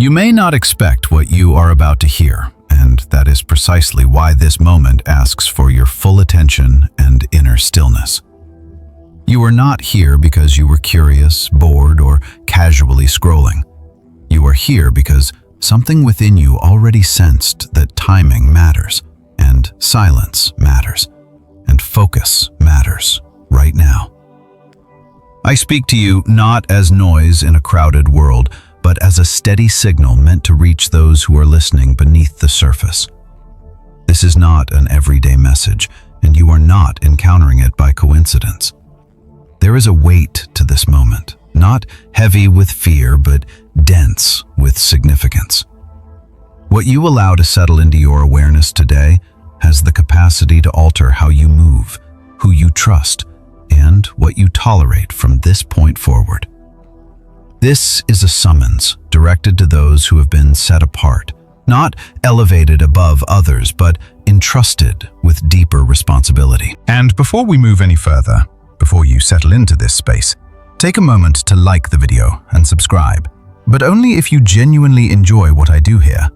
You may not expect what you are about to hear, and that is precisely why this moment asks for your full attention and inner stillness. You are not here because you were curious, bored, or casually scrolling. You are here because something within you already sensed that timing matters, and silence matters, and focus matters right now. I speak to you not as noise in a crowded world, but as a steady signal meant to reach those who are listening beneath the surface. This is not an everyday message, and you are not encountering it by coincidence. There is a weight to this moment, not heavy with fear, but dense with significance. What you allow to settle into your awareness today has the capacity to alter how you move, who you trust, and what you tolerate from this point forward. This is a summons directed to those who have been set apart, not elevated above others, but entrusted with deeper responsibility. And before we move any further, before you settle into this space, take a moment to like the video and subscribe, but only if you genuinely enjoy what I do here.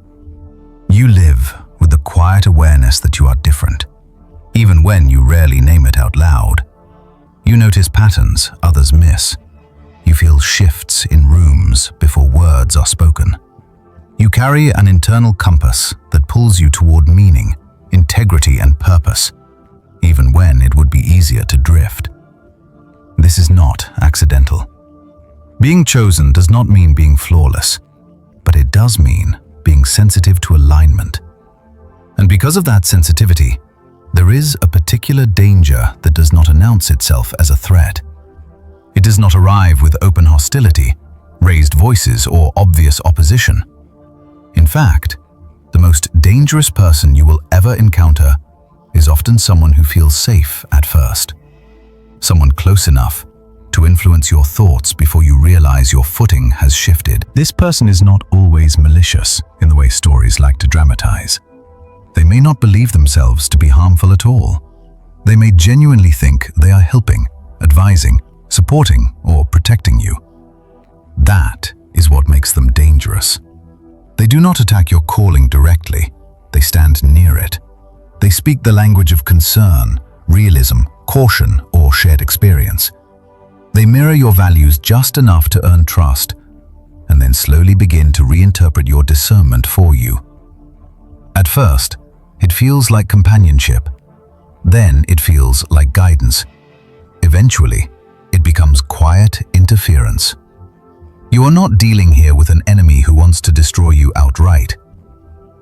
You live with the quiet awareness that you are different, even when you rarely name it out loud. You notice patterns others miss. You feel shifts in rooms before words are spoken. You carry an internal compass that pulls you toward meaning, integrity, and purpose, even when it would be easier to drift. This is not accidental. Being chosen does not mean being flawless, but it does mean being sensitive to alignment. And because of that sensitivity, there is a particular danger that does not announce itself as a threat. It does not arrive with open hostility, raised voices, or obvious opposition. In fact, the most dangerous person you will ever encounter is often someone who feels safe at first. Someone close enough to influence your thoughts before you realize your footing has shifted. This person is not always malicious in the way stories like to dramatize. They may not believe themselves to be harmful at all. They may genuinely think they are helping, advising, supporting, or protecting you. That is what makes them dangerous. They do not attack your calling directly. They stand near it. They speak the language of concern, realism, caution, or shared experience. They mirror your values just enough to earn trust, and then slowly begin to reinterpret your discernment for you. At first, it feels like companionship. Then it feels like guidance. Eventually, it becomes quiet interference. You are not dealing here with an enemy who wants to destroy you outright.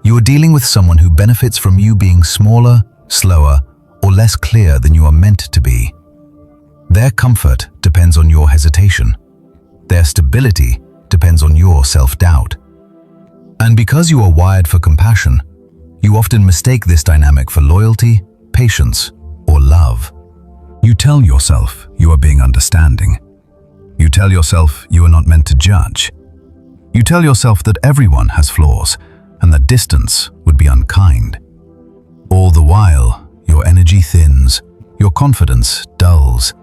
You are dealing with someone who benefits from you being smaller, slower, or less clear than you are meant to be. Their comfort depends on your hesitation. Their stability depends on your self-doubt. And because you are wired for compassion, you often mistake this dynamic for loyalty, patience, or love. You tell yourself you are being understanding. You tell yourself you are not meant to judge. You tell yourself that everyone has flaws and that distance would be unkind. All the while, your energy thins, your confidence dulls,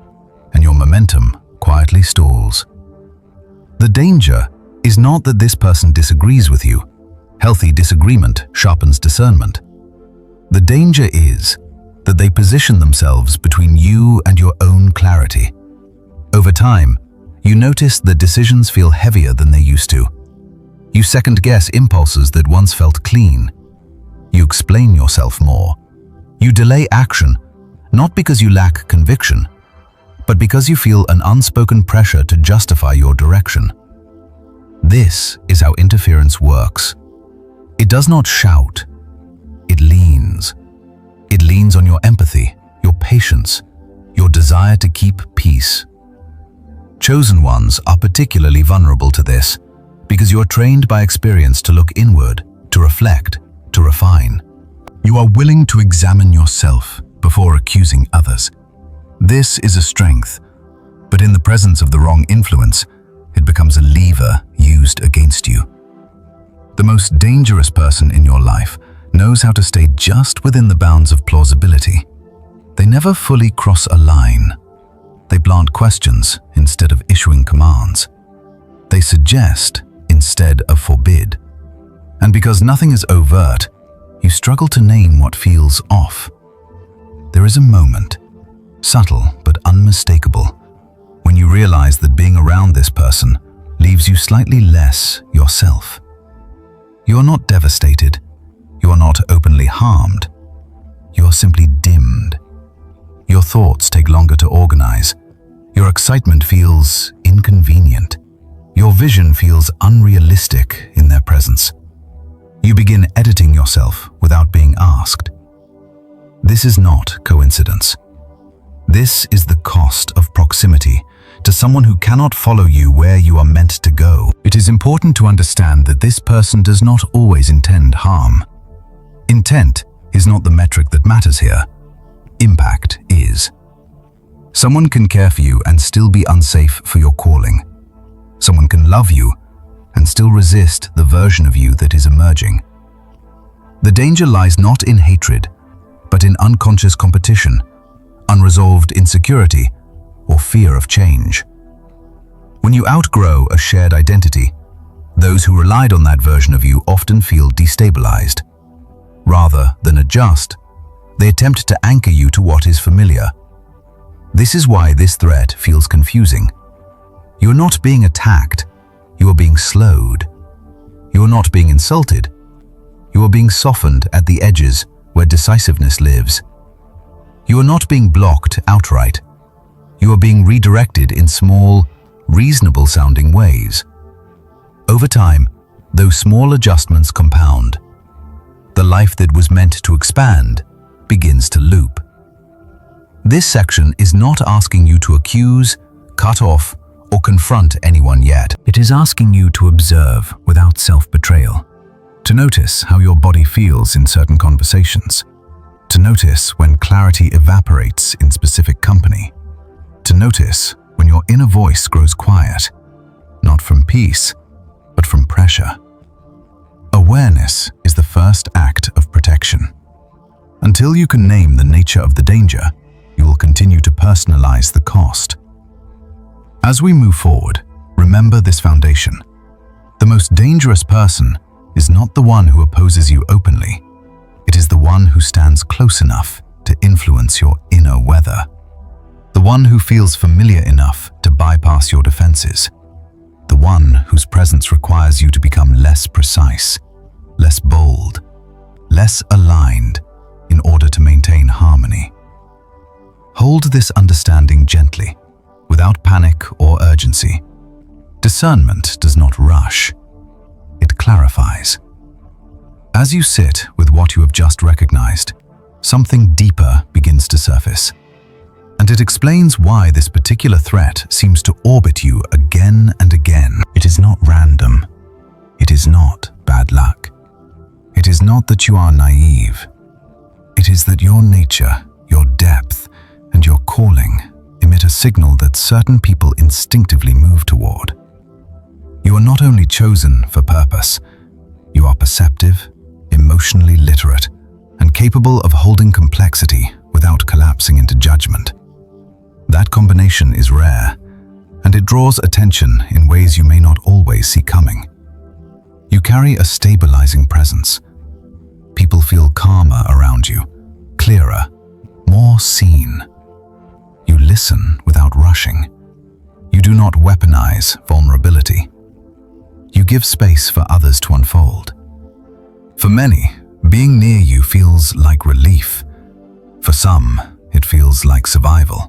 and your momentum quietly stalls. The danger is not that this person disagrees with you. Healthy disagreement sharpens discernment. The danger is that they position themselves between you and your own clarity. Over time, you notice that decisions feel heavier than they used to. You second-guess impulses that once felt clean. You explain yourself more. You delay action, not because you lack conviction, but because you feel an unspoken pressure to justify your direction. This is how interference works. It does not shout. It leans. It leans on your empathy, your patience, your desire to keep peace. Chosen ones are particularly vulnerable to this because you are trained by experience to look inward, to reflect, to refine. You are willing to examine yourself before accusing others. This is a strength, but in the presence of the wrong influence, it becomes a lever used against you. The most dangerous person in your life knows how to stay just within the bounds of plausibility. They never fully cross a line. They plant questions instead of issuing commands. They suggest instead of forbid. And because nothing is overt, you struggle to name what feels off. There is a moment, subtle but unmistakable, when you realize that being around this person leaves you slightly less yourself. You are not devastated. You are not openly harmed. You are simply dimmed. Your thoughts take longer to organize. Your excitement feels inconvenient. Your vision feels unrealistic in their presence. You begin editing yourself without being asked. This is not coincidence. This is the cost of proximity to someone who cannot follow you where you are meant to go. It is important to understand that this person does not always intend harm. Intent is not the metric that matters here. Impact is. Someone can care for you and still be unsafe for your calling. Someone can love you and still resist the version of you that is emerging. The danger lies not in hatred, but in unconscious competition, unresolved insecurity, or fear of change. When you outgrow a shared identity, those who relied on that version of you often feel destabilized. Rather than adjust, they attempt to anchor you to what is familiar. This is why this threat feels confusing. You are not being attacked, you are being slowed. You are not being insulted, you are being softened at the edges where decisiveness lives. You are not being blocked outright. You are being redirected in small, reasonable-sounding ways. Over time, those small adjustments compound. The life that was meant to expand begins to loop. This section is not asking you to accuse, cut off, or confront anyone yet. It is asking you to observe without self-betrayal, to notice how your body feels in certain conversations, to notice when clarity evaporates in specific company, to notice when your inner voice grows quiet, not from peace, but from pressure. Awareness is the first act of protection. Until you can name the nature of the danger, you will continue to personalize the cost. As we move forward, remember this foundation. The most dangerous person is not the one who opposes you openly. It is the one who stands close enough to influence your inner weather. The one who feels familiar enough to bypass your defenses. The one whose presence requires you to become less precise, less bold, less aligned in order to maintain harmony. Hold this understanding gently, without panic or urgency. Discernment does not rush. It clarifies. As you sit with what you have just recognized, something deeper begins to surface. And it explains why this particular threat seems to orbit you again and again. It is not random. It is not bad luck. It is not that you are naive. It is that your nature, your depth, and your calling emit a signal that certain people instinctively move toward. You are not only chosen for purpose, you are perceptive, emotionally literate, and capable of holding complexity without collapsing into judgment. That combination is rare, and it draws attention in ways you may not always see coming. You carry a stabilizing presence. People feel calmer around you, clearer, more seen. You listen without rushing. You do not weaponize vulnerability. You give space for others to unfold. For many, being near you feels like relief. For some, it feels like survival.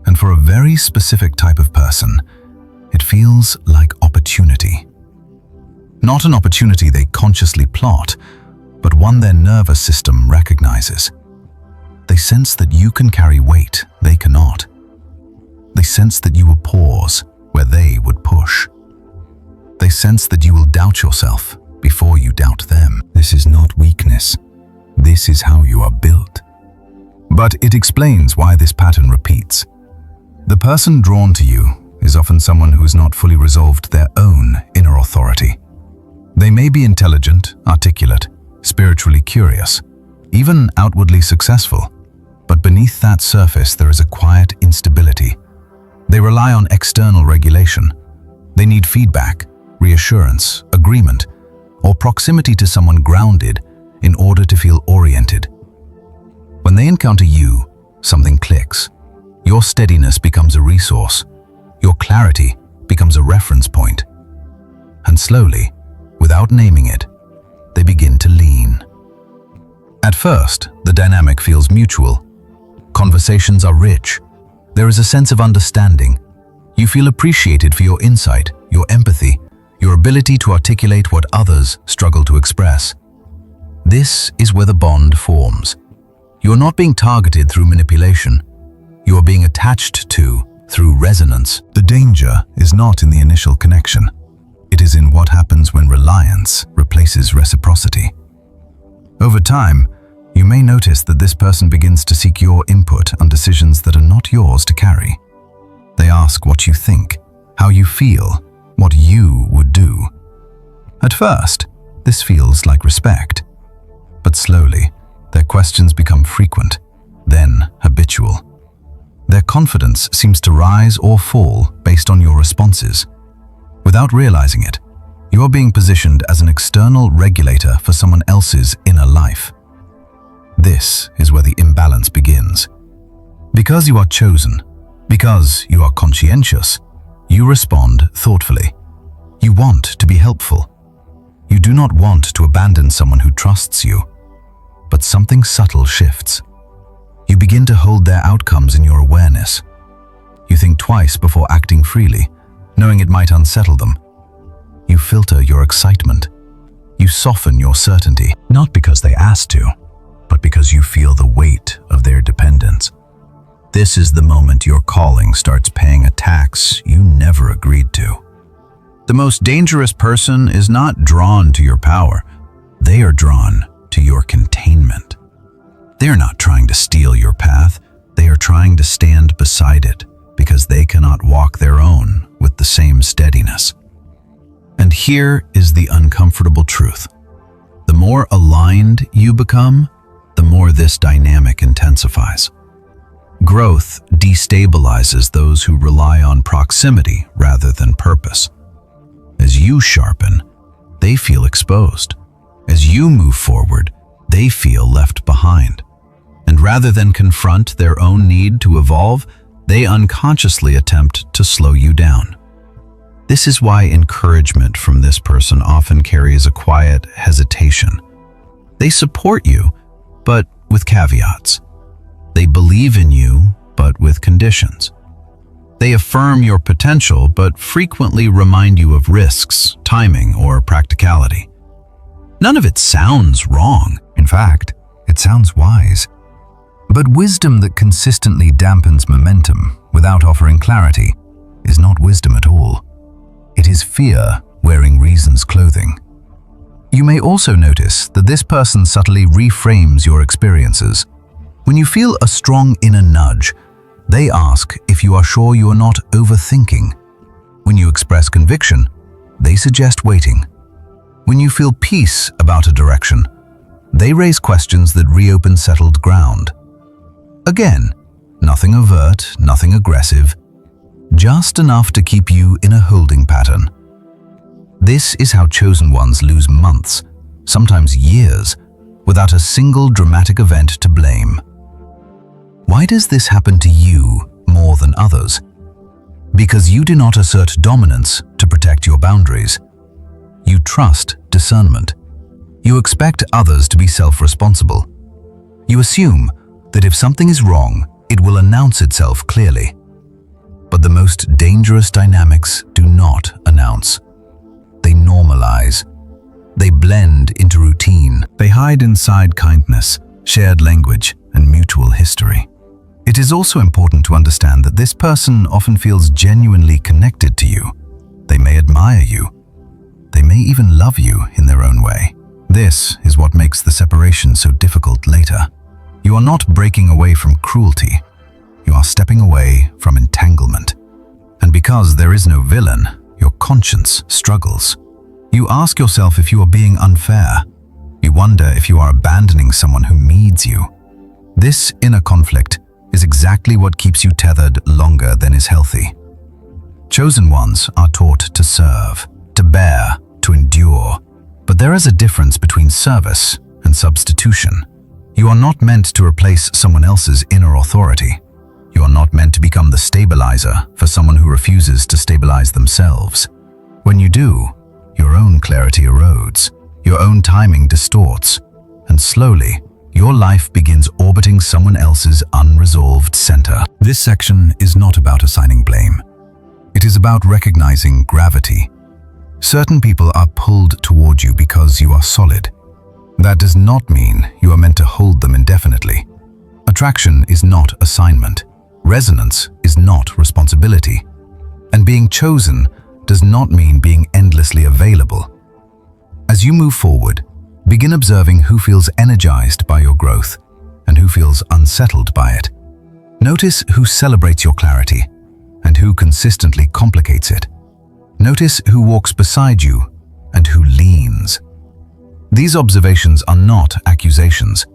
And for a very specific type of person, it feels like opportunity. Not an opportunity they consciously plot, but one their nervous system recognizes. They sense that you can carry weight they cannot. They sense that you will pause where they would push. They sense that you will doubt yourself before you doubt them. This is not weakness. This is how you are built. But it explains why this pattern repeats. The person drawn to you is often someone who has not fully resolved their own inner authority. They may be intelligent, articulate, spiritually curious, even outwardly successful, but beneath that surface there is a quiet instability. They rely on external regulation. They need feedback, reassurance, agreement, or proximity to someone grounded in order to feel oriented. When they encounter you, something clicks. Your steadiness becomes a resource. Your clarity becomes a reference point. And slowly, without naming it, they begin to lean. At first, the dynamic feels mutual. Conversations are rich. There is a sense of understanding. You feel appreciated for your insight, your empathy, your ability to articulate what others struggle to express. This is where the bond forms. You are not being targeted through manipulation. You are being attached to through resonance. The danger is not in the initial connection. It is in what happens when reliance replaces reciprocity. Over time, you may notice that this person begins to seek your input on decisions that are not yours to carry. They ask what you think, how you feel, what you would do. At first, this feels like respect. But slowly, their questions become frequent, then habitual. Their confidence seems to rise or fall based on your responses. Without realizing it, you are being positioned as an external regulator for someone else's inner life. This is where the imbalance begins. Because you are chosen, because you are conscientious, you respond thoughtfully. You want to be helpful. You do not want to abandon someone who trusts you. But something subtle shifts. You begin to hold their outcomes in your awareness. You think twice before acting freely, knowing it might unsettle them. You filter your excitement. You soften your certainty, not because they asked to, but because you feel the weight of their dependence. This is the moment your calling starts paying a tax you never agreed to. The most dangerous person is not drawn to your power. They are drawn to your containment. They are not trying to steal your path. They are trying to stand beside it because they cannot walk their own with the same steadiness. And here is the uncomfortable truth. The more aligned you become, the more this dynamic intensifies. Growth destabilizes those who rely on proximity rather than purpose. As you sharpen, they feel exposed. As you move forward, they feel left behind. And rather than confront their own need to evolve, they unconsciously attempt to slow you down. This is why encouragement from this person often carries a quiet hesitation. They support you, but with caveats. They believe in you, but with conditions. They affirm your potential, but frequently remind you of risks, timing, or practicality. None of it sounds wrong. In fact, it sounds wise. But wisdom that consistently dampens momentum without offering clarity is not wisdom at all. It is fear wearing reason's clothing. You may also notice that this person subtly reframes your experiences. When you feel a strong inner nudge, they ask if you are sure you are not overthinking. When you express conviction, they suggest waiting. When you feel peace about a direction, they raise questions that reopen settled ground. Again, nothing overt, nothing aggressive, just enough to keep you in a holding pattern. This is how chosen ones lose months, sometimes years, without a single dramatic event to blame. Why does this happen to you more than others? Because you do not assert dominance to protect your boundaries. You trust discernment. You expect others to be self-responsible. You assume that if something is wrong, it will announce itself clearly. But the most dangerous dynamics do not announce. They normalize. They blend into routine. They hide inside kindness, shared language, and mutual history. It is also important to understand that this person often feels genuinely connected to you. They may admire you. They may even love you in their own way. This is what makes the separation so difficult later. You are not breaking away from cruelty. You are stepping away from entanglement. And because there is no villain, your conscience struggles. You ask yourself if you are being unfair. You wonder if you are abandoning someone who needs you. This inner conflict is exactly what keeps you tethered longer than is healthy. Chosen ones are taught to serve, to bear, to endure. But there is a difference between service and substitution. You are not meant to replace someone else's inner authority. You are not meant to become the stabilizer for someone who refuses to stabilize themselves. When you do, your own clarity erodes, your own timing distorts, and slowly, your life begins orbiting someone else's unresolved center. This section is not about assigning blame. It is about recognizing gravity. Certain people are pulled toward you because you are solid. That does not mean you are meant to hold them indefinitely. Attraction is not assignment. Resonance is not responsibility. And being chosen does not mean being endlessly available. As you move forward, begin observing who feels energized by your growth and who feels unsettled by it. Notice who celebrates your clarity and who consistently complicates it. Notice who walks beside you and who leans. These observations are not accusations,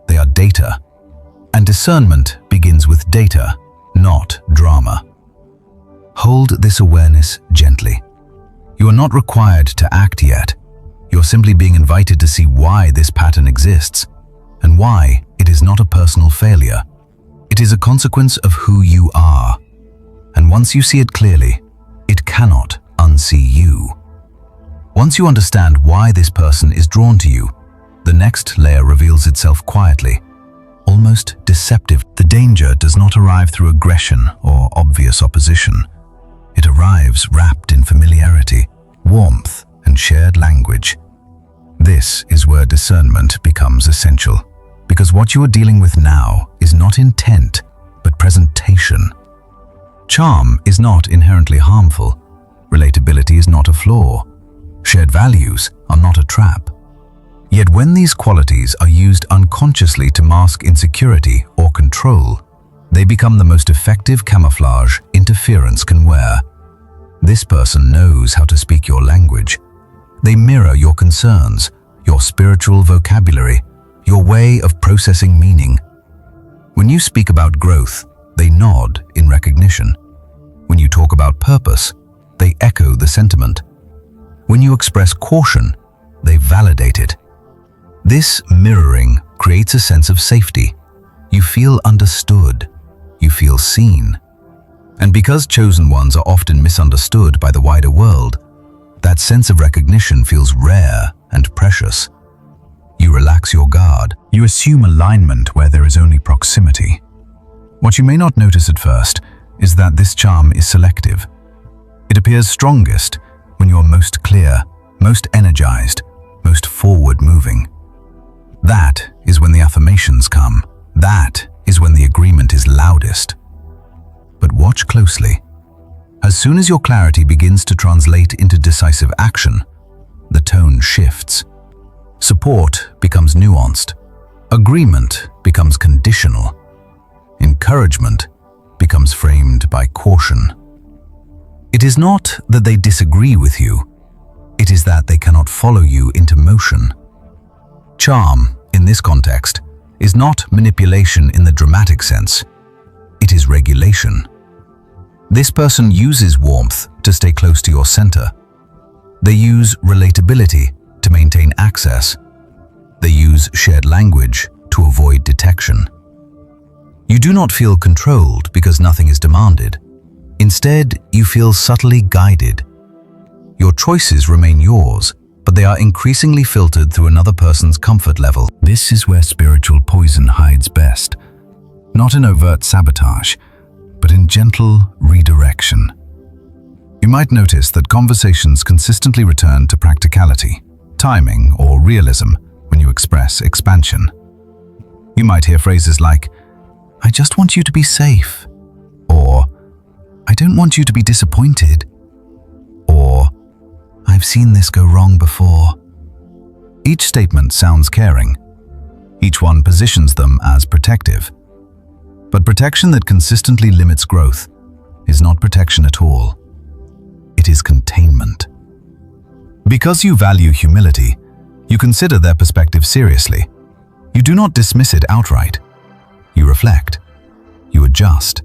they are data. And discernment begins with data, not drama. Hold this awareness gently. You are not required to act yet. You're simply being invited to see why this pattern exists and why it is not a personal failure. It is a consequence of who you are. And once you see it clearly, it cannot unsee you. Once you understand why this person is drawn to you, the next layer reveals itself quietly, almost deceptive. The danger does not arrive through aggression or obvious opposition. It arrives wrapped in familiarity, warmth, and shared language. This is where discernment becomes essential, because what you are dealing with now is not intent, but presentation. Charm is not inherently harmful. Relatability is not a flaw. Shared values are not a trap. Yet when these qualities are used unconsciously to mask insecurity or control, they become the most effective camouflage interference can wear. This person knows how to speak your language. They mirror your concerns, your spiritual vocabulary, your way of processing meaning. When you speak about growth, they nod in recognition. When you talk about purpose, they echo the sentiment. When you express caution, they validate it. This mirroring creates a sense of safety. You feel understood. You feel seen. And because chosen ones are often misunderstood by the wider world, that sense of recognition feels rare and precious. You relax your guard. You assume alignment where there is only proximity. What you may not notice at first is that this charm is selective. It appears strongest when you are most clear, most energized, most forward-moving. That is when the affirmations come. That is when the agreement is loudest. But watch closely. As soon as your clarity begins to translate into decisive action, the tone shifts. Support becomes nuanced. Agreement becomes conditional. Encouragement becomes framed by caution. It is not that they disagree with you. It is that they cannot follow you into motion. Charm, in this context, is not manipulation in the dramatic sense. It is regulation. This person uses warmth to stay close to your center. They use relatability to maintain access. They use shared language to avoid detection. You do not feel controlled because nothing is demanded. Instead, you feel subtly guided. Your choices remain yours, but they are increasingly filtered through another person's comfort level. This is where spiritual poison hides best. Not in overt sabotage, but in gentle redirection. You might notice that conversations consistently return to practicality, timing, or realism when you express expansion. You might hear phrases like, "I just want you to be safe," or "I don't want you to be disappointed," or "I've seen this go wrong before." Each statement sounds caring. Each one positions them as protective. But protection that consistently limits growth is not protection at all. It is containment. Because you value humility, you consider their perspective seriously. You do not dismiss it outright. You reflect. You adjust.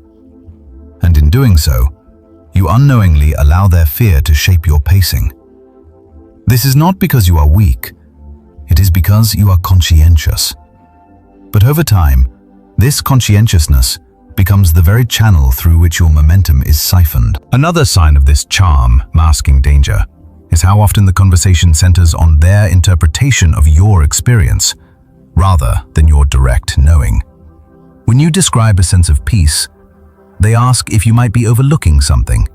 And in doing so, you unknowingly allow their fear to shape your pacing. This is not because you are weak. It is because you are conscientious. But over time, this conscientiousness becomes the very channel through which your momentum is siphoned. Another sign of this charm masking danger is how often the conversation centers on their interpretation of your experience, rather than your direct knowing. When you describe a sense of peace, they ask if you might be overlooking something.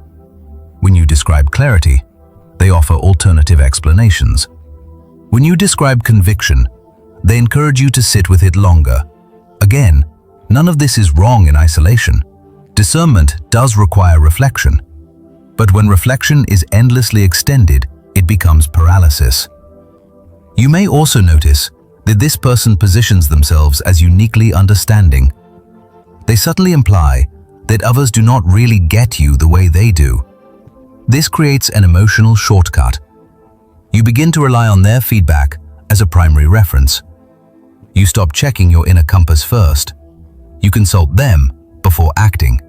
When you describe clarity, they offer alternative explanations. When you describe conviction, they encourage you to sit with it longer. Again, none of this is wrong in isolation. Discernment does require reflection. But when reflection is endlessly extended, it becomes paralysis. You may also notice that this person positions themselves as uniquely understanding. They subtly imply that others do not really get you the way they do. This creates an emotional shortcut. You begin to rely on their feedback as a primary reference. You stop checking your inner compass first. You consult them before acting.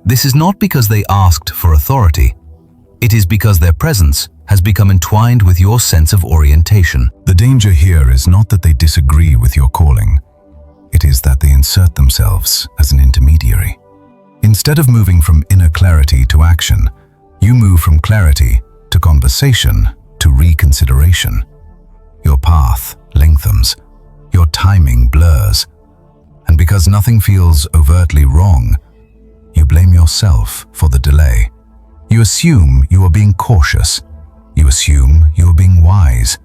This is not because they asked for authority. It is because their presence has become entwined with your sense of orientation. The danger here is not that they disagree with your calling. It is that they insert themselves as an intermediary. Instead of moving from inner clarity to action, you move from clarity to conversation to reconsideration. Your path lengthens, your timing blurs, and because nothing feels overtly wrong, you blame yourself for the delay. You assume you are being cautious. You assume you are being wise.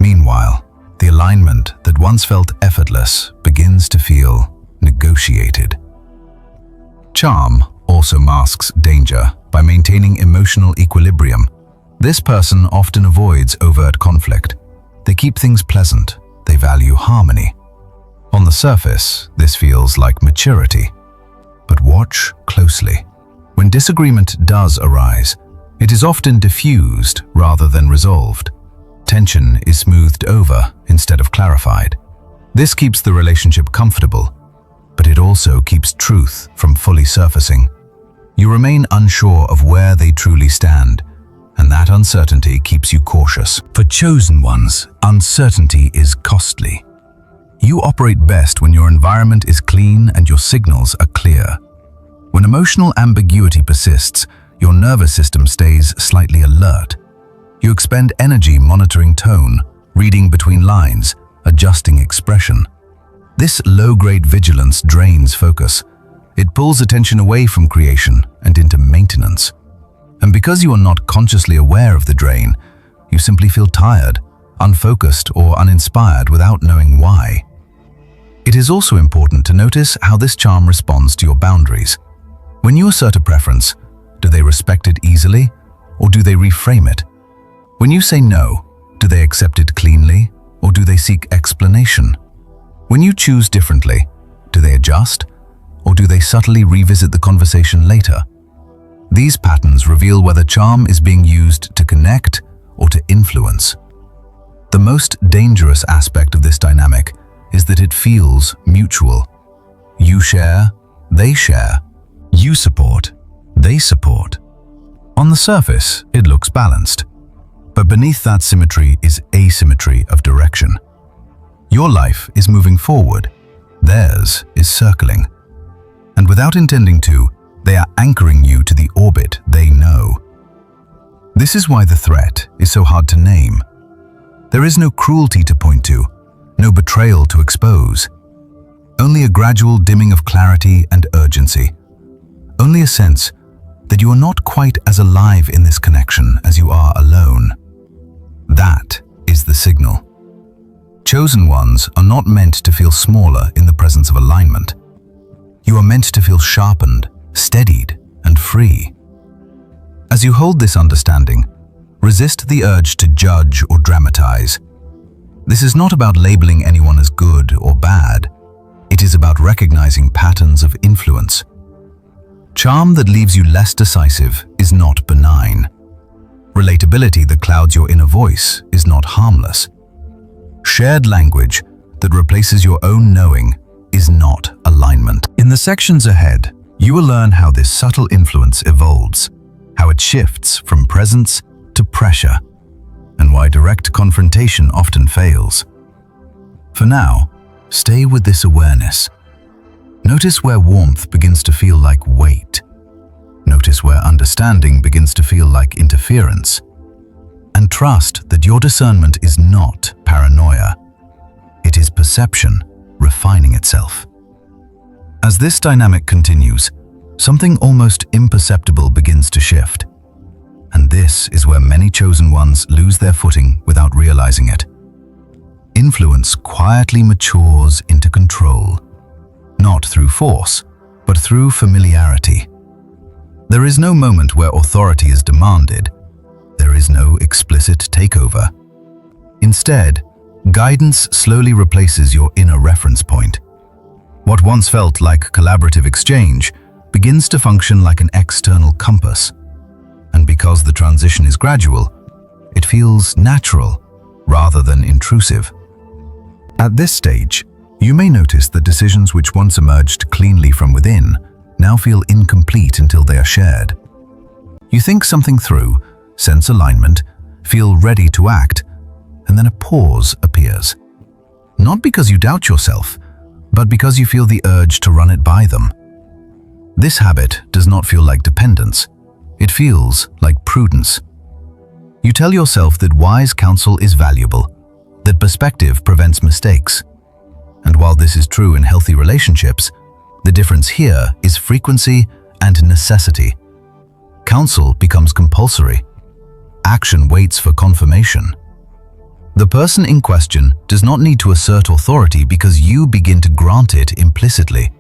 Meanwhile, the alignment that once felt effortless begins to feel negotiated. Charm also masks danger by maintaining emotional equilibrium. This person often avoids overt conflict. They keep things pleasant. They value harmony. On the surface, this feels like maturity. But watch closely. When disagreement does arise, it is often diffused rather than resolved. Tension is smoothed over instead of clarified. This keeps the relationship comfortable, but it also keeps truth from fully surfacing. You remain unsure of where they truly stand, and that uncertainty keeps you cautious. For chosen ones, uncertainty is costly. You operate best when your environment is clean and your signals are clear. When emotional ambiguity persists, your nervous system stays slightly alert. You expend energy monitoring tone, reading between lines, adjusting expression. This low-grade vigilance drains focus. It pulls attention away from creation and into maintenance. And because you are not consciously aware of the drain, you simply feel tired, unfocused, or uninspired without knowing why. It is also important to notice how this charm responds to your boundaries. When you assert a preference, do they respect it easily, or do they reframe it? When you say no, do they accept it cleanly, or do they seek explanation? When you choose differently, do they adjust, or do they subtly revisit the conversation later? These patterns reveal whether charm is being used to connect or to influence. The most dangerous aspect of this dynamic is that it feels mutual. You share, they share. You support, they support. On the surface, it looks balanced. But beneath that symmetry is asymmetry of direction. Your life is moving forward. Theirs is circling. And without intending to, they are anchoring you to the orbit they know. This is why the threat is so hard to name. There is no cruelty to point to, no betrayal to expose. Only a gradual dimming of clarity and urgency. Only a sense that you are not quite as alive in this connection as you are alone. That is the signal. Chosen ones are not meant to feel smaller in the presence of alignment. You are meant to feel sharpened, steadied, and free. As you hold this understanding, resist the urge to judge or dramatize. This is not about labeling anyone as good or bad. It is about recognizing patterns of influence. Charm that leaves you less decisive is not benign. Relatability that clouds your inner voice is not harmless. Shared language that replaces your own knowing is not alignment. In the sections ahead, you will learn how this subtle influence evolves, how it shifts from presence to pressure, and why direct confrontation often fails. For now, stay with this awareness. Notice where warmth begins to feel like weight. Notice where understanding begins to feel like interference. And trust that your discernment is not paranoia. It is perception refining itself. As this dynamic continues, something almost imperceptible begins to shift. And this is where many chosen ones lose their footing without realizing it. Influence quietly matures into control, not through force, but through familiarity. There is no moment where authority is demanded. There is no explicit takeover. Instead, guidance slowly replaces your inner reference point. What once felt like collaborative exchange begins to function like an external compass. And because the transition is gradual, it feels natural rather than intrusive. At this stage, you may notice that decisions which once emerged cleanly from within now feel incomplete until they are shared. You think something through, sense alignment, feel ready to act, and then a pause appears. Not because you doubt yourself, but because you feel the urge to run it by them. This habit does not feel like dependence. It feels like prudence. You tell yourself that wise counsel is valuable, that perspective prevents mistakes. And while this is true in healthy relationships, the difference here is frequency and necessity. Counsel becomes compulsory. Action waits for confirmation. The person in question does not need to assert authority because you begin to grant it implicitly.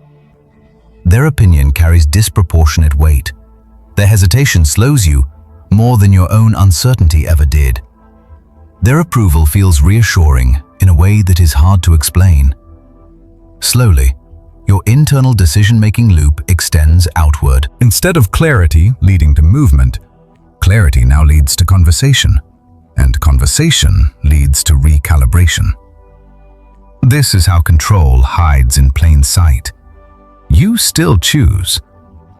Their opinion carries disproportionate weight. Their hesitation slows you more than your own uncertainty ever did. Their approval feels reassuring in a way that is hard to explain. Slowly, your internal decision-making loop extends outward. Instead of clarity leading to movement, clarity now leads to conversation, and conversation leads to recalibration. This is how control hides in plain sight. You still choose,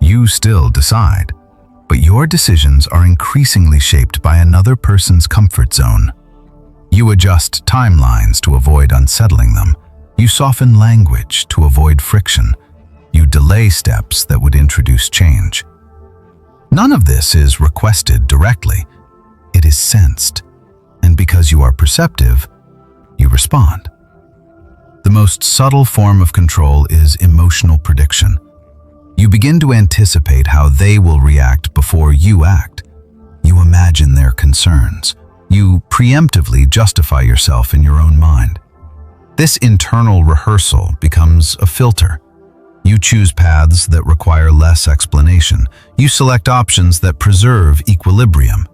you still decide, but your decisions are increasingly shaped by another person's comfort zone. You adjust timelines to avoid unsettling them. You soften language to avoid friction. You delay steps that would introduce change. None of this is requested directly. It is sensed. And because you are perceptive, you respond. The most subtle form of control is emotional prediction. You begin to anticipate how they will react before you act. You imagine their concerns. You preemptively justify yourself in your own mind. This internal rehearsal becomes a filter. You choose paths that require less explanation. You select options that preserve equilibrium.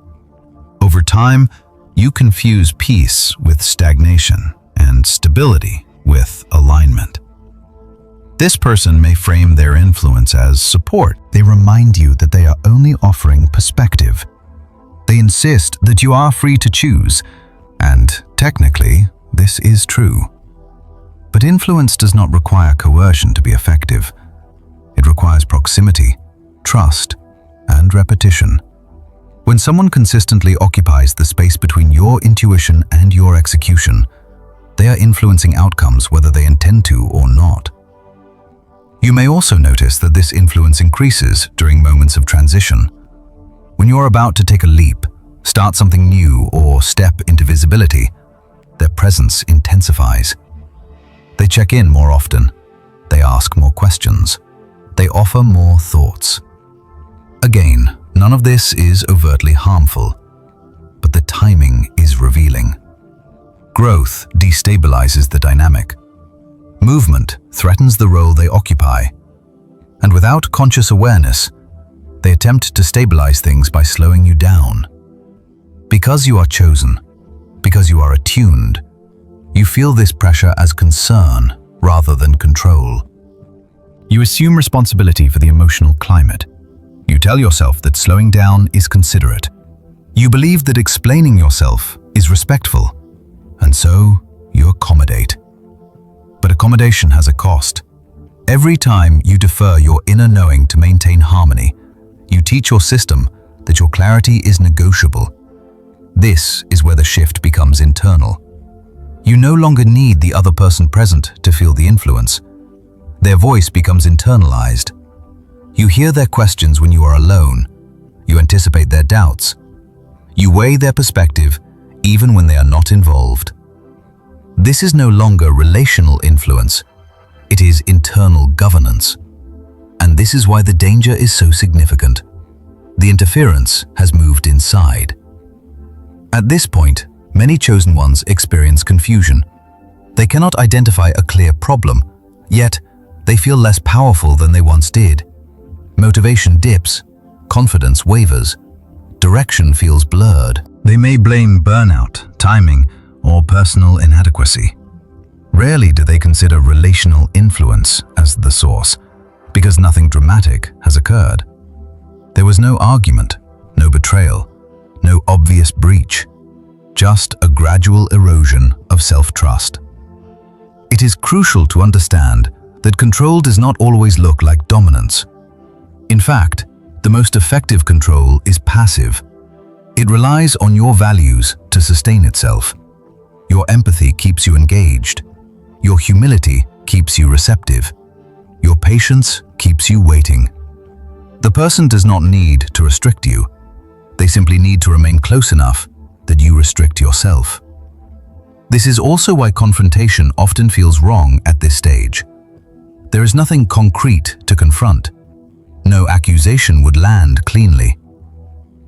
Over time, you confuse peace with stagnation and stability with alignment. This person may frame their influence as support. They remind you that they are only offering perspective. They insist that you are free to choose, and technically, this is true. But influence does not require coercion to be effective. It requires proximity, trust, and repetition. When someone consistently occupies the space between your intuition and your execution, they are influencing outcomes whether they intend to or not. You may also notice that this influence increases during moments of transition. When you're about to take a leap, start something new, or step into visibility, their presence intensifies. They check in more often. They ask more questions. They offer more thoughts. Again, none of this is overtly harmful, but the timing is revealing. Growth destabilizes the dynamic. Movement threatens the role they occupy. And without conscious awareness, they attempt to stabilize things by slowing you down. Because you are chosen, because you are attuned, you feel this pressure as concern rather than control. You assume responsibility for the emotional climate. You tell yourself that slowing down is considerate. You believe that explaining yourself is respectful, and so you accommodate. But accommodation has a cost. Every time you defer your inner knowing to maintain harmony, you teach your system that your clarity is negotiable. This is where the shift becomes internal. You no longer need the other person present to feel the influence. Their voice becomes internalized. You hear their questions when you are alone. You anticipate their doubts. You weigh their perspective even when they are not involved. This is no longer relational influence. It is internal governance. And this is why the danger is so significant. The interference has moved inside. At this point, many chosen ones experience confusion. They cannot identify a clear problem, yet they feel less powerful than they once did. Motivation dips, confidence wavers, direction feels blurred. They may blame burnout, timing, or personal inadequacy. Rarely do they consider relational influence as the source, because nothing dramatic has occurred. There was no argument, no betrayal, no obvious breach, just a gradual erosion of self-trust. It is crucial to understand that control does not always look like dominance. In fact, the most effective control is passive. It relies on your values to sustain itself. Your empathy keeps you engaged. Your humility keeps you receptive. Your patience keeps you waiting. The person does not need to restrict you. They simply need to remain close enough that you restrict yourself. This is also why confrontation often feels wrong at this stage. There is nothing concrete to confront. No accusation would land cleanly.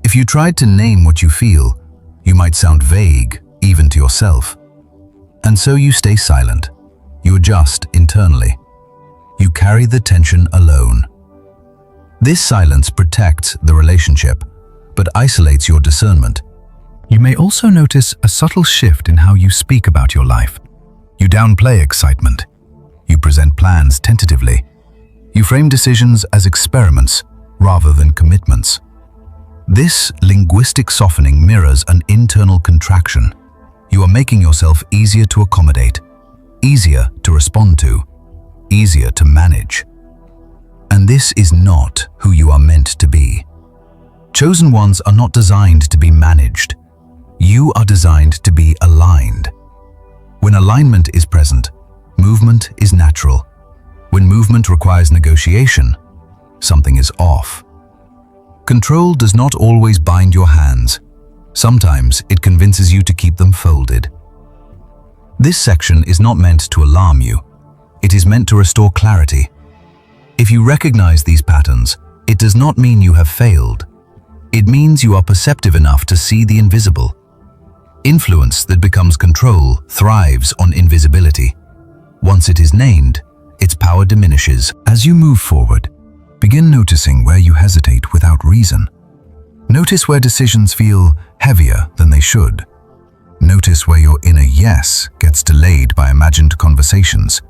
If you tried to name what you feel, you might sound vague, even to yourself. And so you stay silent. You adjust internally. You carry the tension alone. This silence protects the relationship, but isolates your discernment. You may also notice a subtle shift in how you speak about your life. You downplay excitement. You present plans tentatively. You frame decisions as experiments rather than commitments. This linguistic softening mirrors an internal contraction. You are making yourself easier to accommodate, easier to respond to, easier to manage. And this is not who you are meant to be. Chosen ones are not designed to be managed. You are designed to be aligned. When alignment is present, movement is natural. When movement requires negotiation, something is off. Control does not always bind your hands. Sometimes it convinces you to keep them folded. This section is not meant to alarm you. It is meant to restore clarity. If you recognize these patterns, it does not mean you have failed. It means you are perceptive enough to see the invisible. Influence that becomes control thrives on invisibility. Once it is named, its power diminishes. As you move forward, begin noticing where you hesitate without reason. Notice where decisions feel heavier than they should. Notice where your inner yes gets delayed by imagined conversations.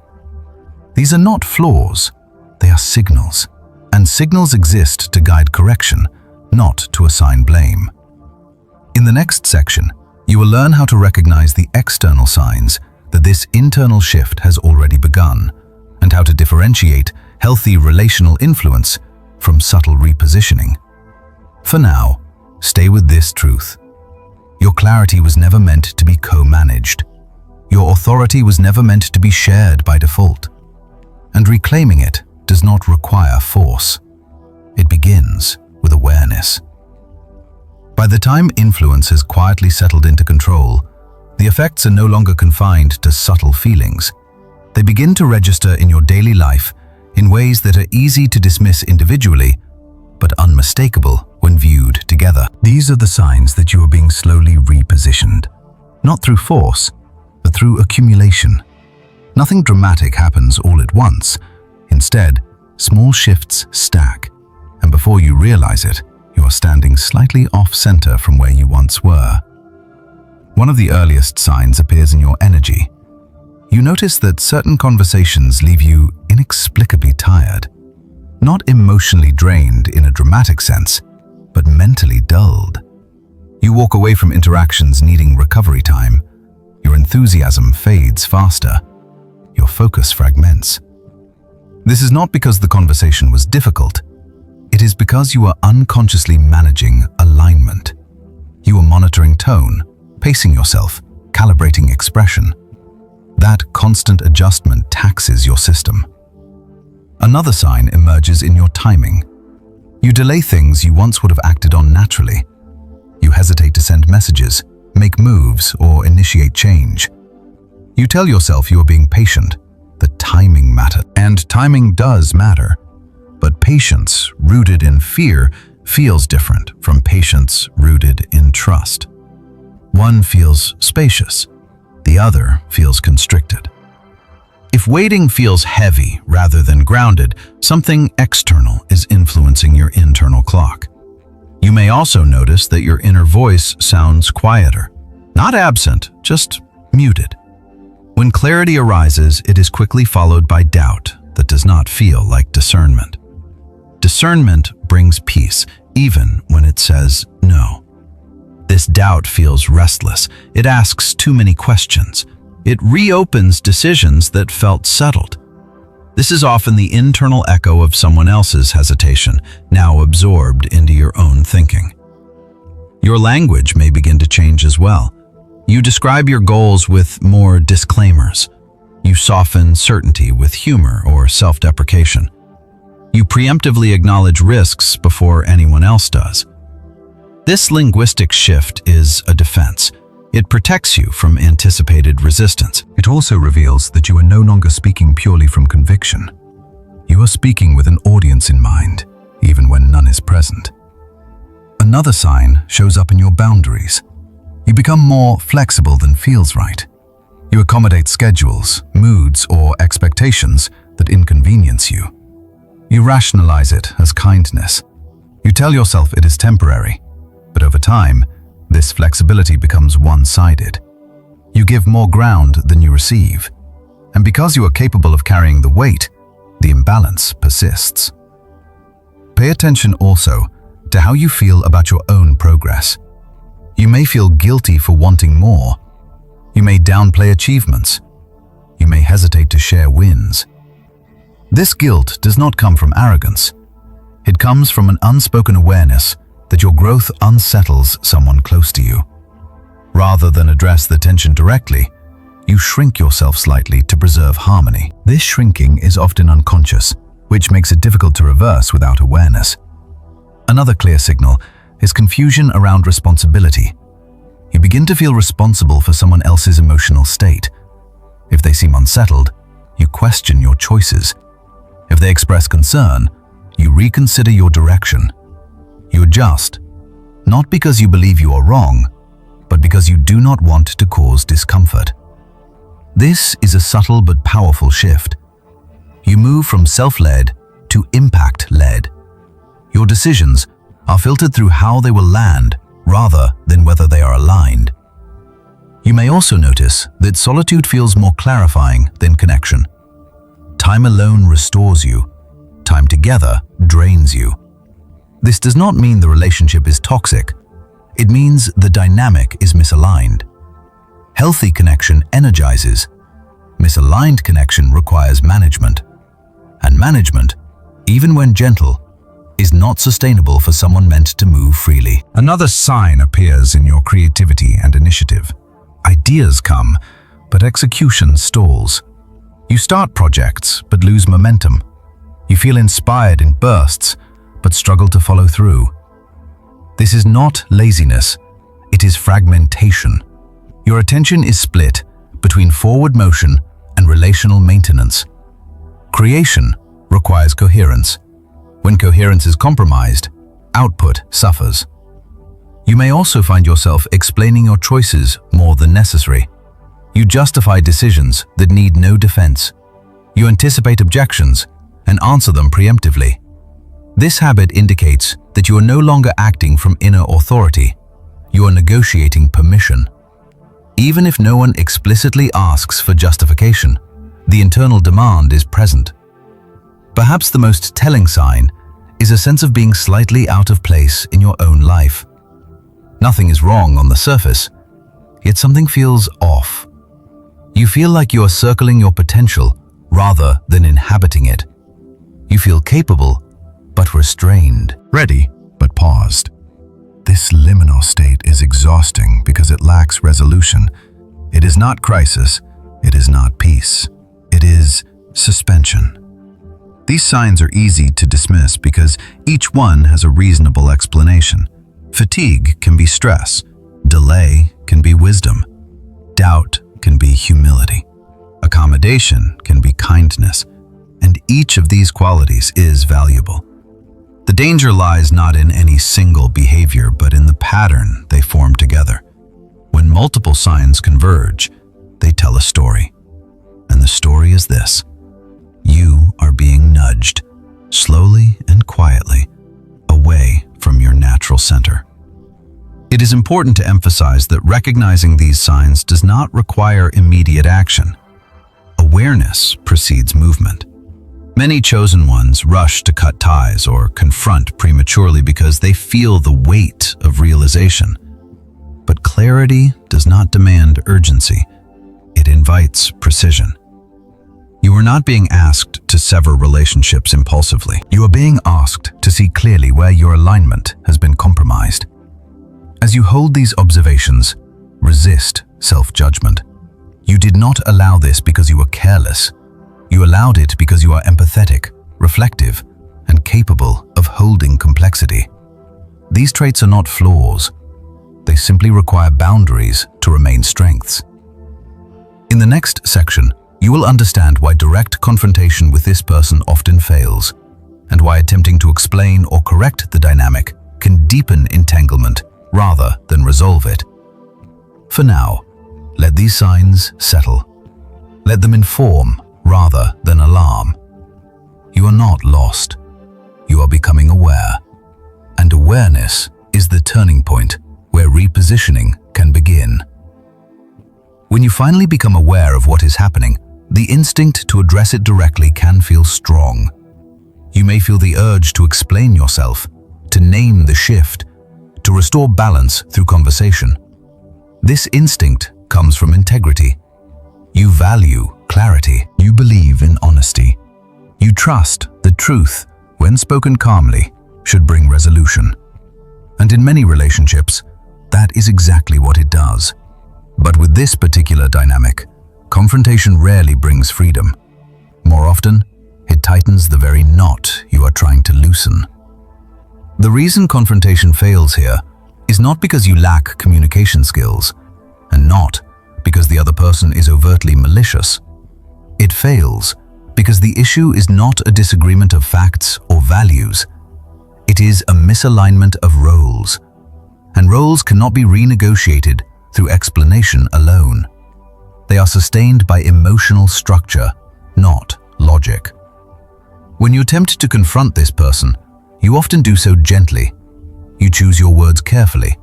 These are not flaws, they are signals. And signals exist to guide correction, not to assign blame. In the next section, you will learn how to recognize the external signs that this internal shift has already begun, and how to differentiate healthy relational influence from subtle repositioning. For now, stay with this truth. Your clarity was never meant to be co-managed. Your authority was never meant to be shared by default. And reclaiming it does not require force. It begins with awareness. By the time influence has quietly settled into control, the effects are no longer confined to subtle feelings. They begin to register in your daily life in ways that are easy to dismiss individually, but unmistakable when viewed together. These are the signs that you are being slowly repositioned, not through force, but through accumulation. Nothing dramatic happens all at once. Instead, small shifts stack, and before you realize it, you are standing slightly off-center from where you once were. One of the earliest signs appears in your energy. You notice that certain conversations leave you inexplicably tired. Not emotionally drained in a dramatic sense, but mentally dulled. You walk away from interactions needing recovery time. Your enthusiasm fades faster. Your focus fragments. This is not because the conversation was difficult. It is because you are unconsciously managing alignment. You are monitoring tone, pacing yourself, calibrating expression. That constant adjustment taxes your system. Another sign emerges in your timing. You delay things you once would have acted on naturally. You hesitate to send messages, make moves, or initiate change. You tell yourself you are being patient, that timing matters. And timing does matter. But patience rooted in fear feels different from patience rooted in trust. One feels spacious, the other feels constricted. If waiting feels heavy rather than grounded, something external is influencing your internal clock. You may also notice that your inner voice sounds quieter. Not absent, just muted. When clarity arises, it is quickly followed by doubt that does not feel like discernment. Discernment brings peace, even when it says no. This doubt feels restless. It asks too many questions. It reopens decisions that felt settled. This is often the internal echo of someone else's hesitation, now absorbed into your own thinking. Your language may begin to change as well. You describe your goals with more disclaimers. You soften certainty with humor or self-deprecation. You preemptively acknowledge risks before anyone else does. This linguistic shift is a defense. It protects you from anticipated resistance. It also reveals that you are no longer speaking purely from conviction. You are speaking with an audience in mind, even when none is present. Another sign shows up in your boundaries. You become more flexible than feels right. You accommodate schedules, moods, or expectations that inconvenience you. You rationalize it as kindness. You tell yourself it is temporary, but over time, this flexibility becomes one-sided. You give more ground than you receive, and because you are capable of carrying the weight, the imbalance persists. Pay attention also to how you feel about your own progress. You may feel guilty for wanting more. You may downplay achievements. You may hesitate to share wins. This guilt does not come from arrogance. It comes from an unspoken awareness that your growth unsettles someone close to you. Rather than address the tension directly, you shrink yourself slightly to preserve harmony. This shrinking is often unconscious, which makes it difficult to reverse without awareness. Another clear signal is confusion around responsibility. You begin to feel responsible for someone else's emotional state. If they seem unsettled, you question your choices. If they express concern, you reconsider your direction. You adjust, not because you believe you are wrong, but because you do not want to cause discomfort. This is a subtle but powerful shift. You move from self-led to impact-led. Your decisions are filtered through how they will land rather than whether they are aligned. You may also notice that solitude feels more clarifying than connection. Time alone restores you. Time together drains you. This does not mean the relationship is toxic. It means the dynamic is misaligned. Healthy connection energizes. Misaligned connection requires management. And management, even when gentle, is not sustainable for someone meant to move freely. Another sign appears in your creativity and initiative. Ideas come, but execution stalls. You start projects, but lose momentum. You feel inspired in bursts, but struggle to follow through. This is not laziness, it is fragmentation. Your attention is split between forward motion and relational maintenance. Creation requires coherence. When coherence is compromised, output suffers. You may also find yourself explaining your choices more than necessary. You justify decisions that need no defense. You anticipate objections and answer them preemptively. This habit indicates that you are no longer acting from inner authority. You are negotiating permission. Even if no one explicitly asks for justification, the internal demand is present. Perhaps the most telling sign is a sense of being slightly out of place in your own life. Nothing is wrong on the surface, yet something feels off. You feel like you are circling your potential rather than inhabiting it. You feel capable, but restrained, ready, but paused. This liminal state is exhausting because it lacks resolution. It is not crisis, it is not peace. It is suspension. These signs are easy to dismiss because each one has a reasonable explanation. Fatigue can be stress, delay can be wisdom, doubt can be humility, accommodation can be kindness, and each of these qualities is valuable. The danger lies not in any single behavior, but in the pattern they form together. When multiple signs converge, they tell a story. And the story is this: you are being nudged, slowly and quietly, away from your natural center. It is important to emphasize that recognizing these signs does not require immediate action. Awareness precedes movement. Many chosen ones rush to cut ties or confront prematurely because they feel the weight of realization. But clarity does not demand urgency. It invites precision. You are not being asked to sever relationships impulsively. You are being asked to see clearly where your alignment has been compromised. As you hold these observations, resist self-judgment. You did not allow this because you were careless. You allowed it because you are empathetic, reflective, and capable of holding complexity. These traits are not flaws. They simply require boundaries to remain strengths. In the next section, you will understand why direct confrontation with this person often fails, and why attempting to explain or correct the dynamic can deepen entanglement rather than resolve it. For now, let these signs settle. Let them inform rather than alarm. You are not lost. You are becoming aware. And awareness is the turning point where repositioning can begin. When you finally become aware of what is happening, the instinct to address it directly can feel strong. You may feel the urge to explain yourself, to name the shift, to restore balance through conversation. This instinct comes from integrity. You value clarity. You believe in honesty. You trust that truth, when spoken calmly, should bring resolution. And in many relationships, that is exactly what it does. But with this particular dynamic, confrontation rarely brings freedom. More often, it tightens the very knot you are trying to loosen. The reason confrontation fails here is not because you lack communication skills, and not because the other person is overtly malicious. It fails because the issue is not a disagreement of facts or values. It is a misalignment of roles, and roles cannot be renegotiated through explanation alone. They are sustained by emotional structure, not logic. When you attempt to confront this person, you often do so gently. You choose your words carefully.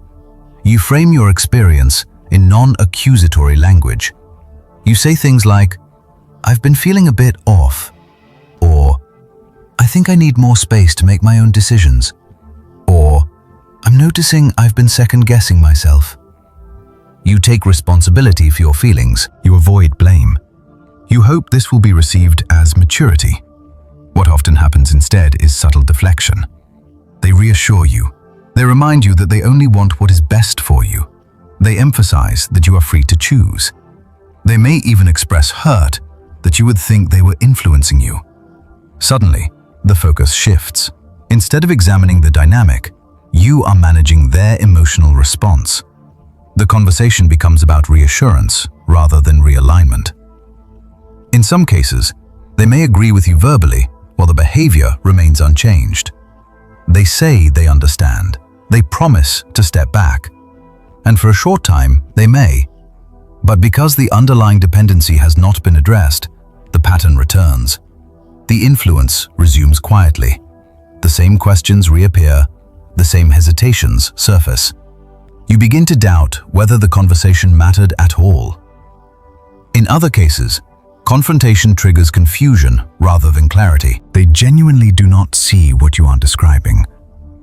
You frame your experience in non-accusatory language. You say things like, "I've been feeling a bit off," or "I think I need more space to make my own decisions," or "I'm noticing I've been second-guessing myself." You take responsibility for your feelings. You avoid blame. You hope this will be received as maturity. What often happens instead is subtle deflection. They reassure you. They remind you that they only want what is best for you. They emphasize that you are free to choose. They may even express hurt that you would think they were influencing you. Suddenly, the focus shifts. Instead of examining the dynamic, you are managing their emotional response. The conversation becomes about reassurance rather than realignment. In some cases, they may agree with you verbally while the behavior remains unchanged. They say they understand. They promise to step back. And for a short time, they may. But because the underlying dependency has not been addressed, the pattern returns. The influence resumes quietly. The same questions reappear. The same hesitations surface. You begin to doubt whether the conversation mattered at all. In other cases, confrontation triggers confusion rather than clarity. They genuinely do not see what you are describing.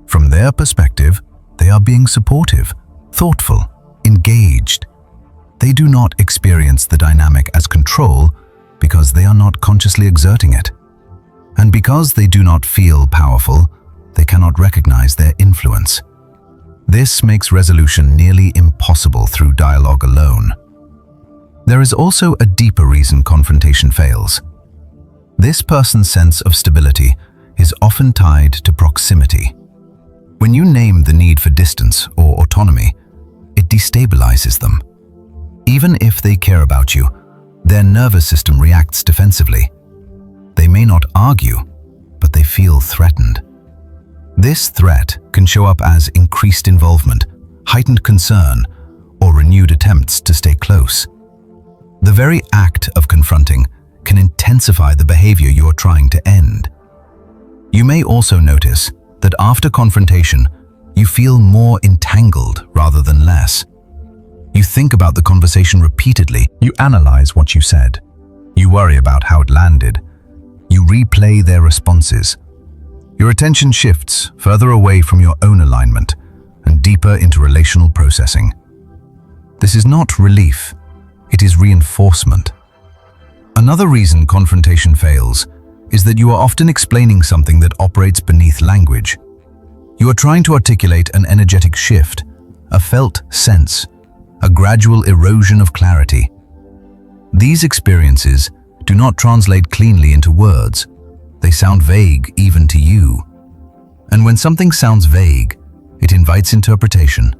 From their perspective, they are being supportive, thoughtful, engaged. They do not experience the dynamic as control because they are not consciously exerting it. And because they do not feel powerful, they cannot recognize their influence. This makes resolution nearly impossible through dialogue alone. There is also a deeper reason confrontation fails. This person's sense of stability is often tied to proximity. When you name the need for distance or autonomy, it destabilizes them. Even if they care about you, their nervous system reacts defensively. They may not argue, but they feel threatened. This threat can show up as increased involvement, heightened concern, or renewed attempts to stay close. The very act of confronting can intensify the behavior you are trying to end. You may also notice that after confrontation, you feel more entangled rather than less. You think about the conversation repeatedly. You analyze what you said. You worry about how it landed. You replay their responses. Your attention shifts further away from your own alignment and deeper into relational processing. This is not relief, it is reinforcement. Another reason confrontation fails is that you are often explaining something that operates beneath language. You are trying to articulate an energetic shift, a felt sense, a gradual erosion of clarity. These experiences do not translate cleanly into words. They sound vague even to you. And when something sounds vague, it invites interpretation.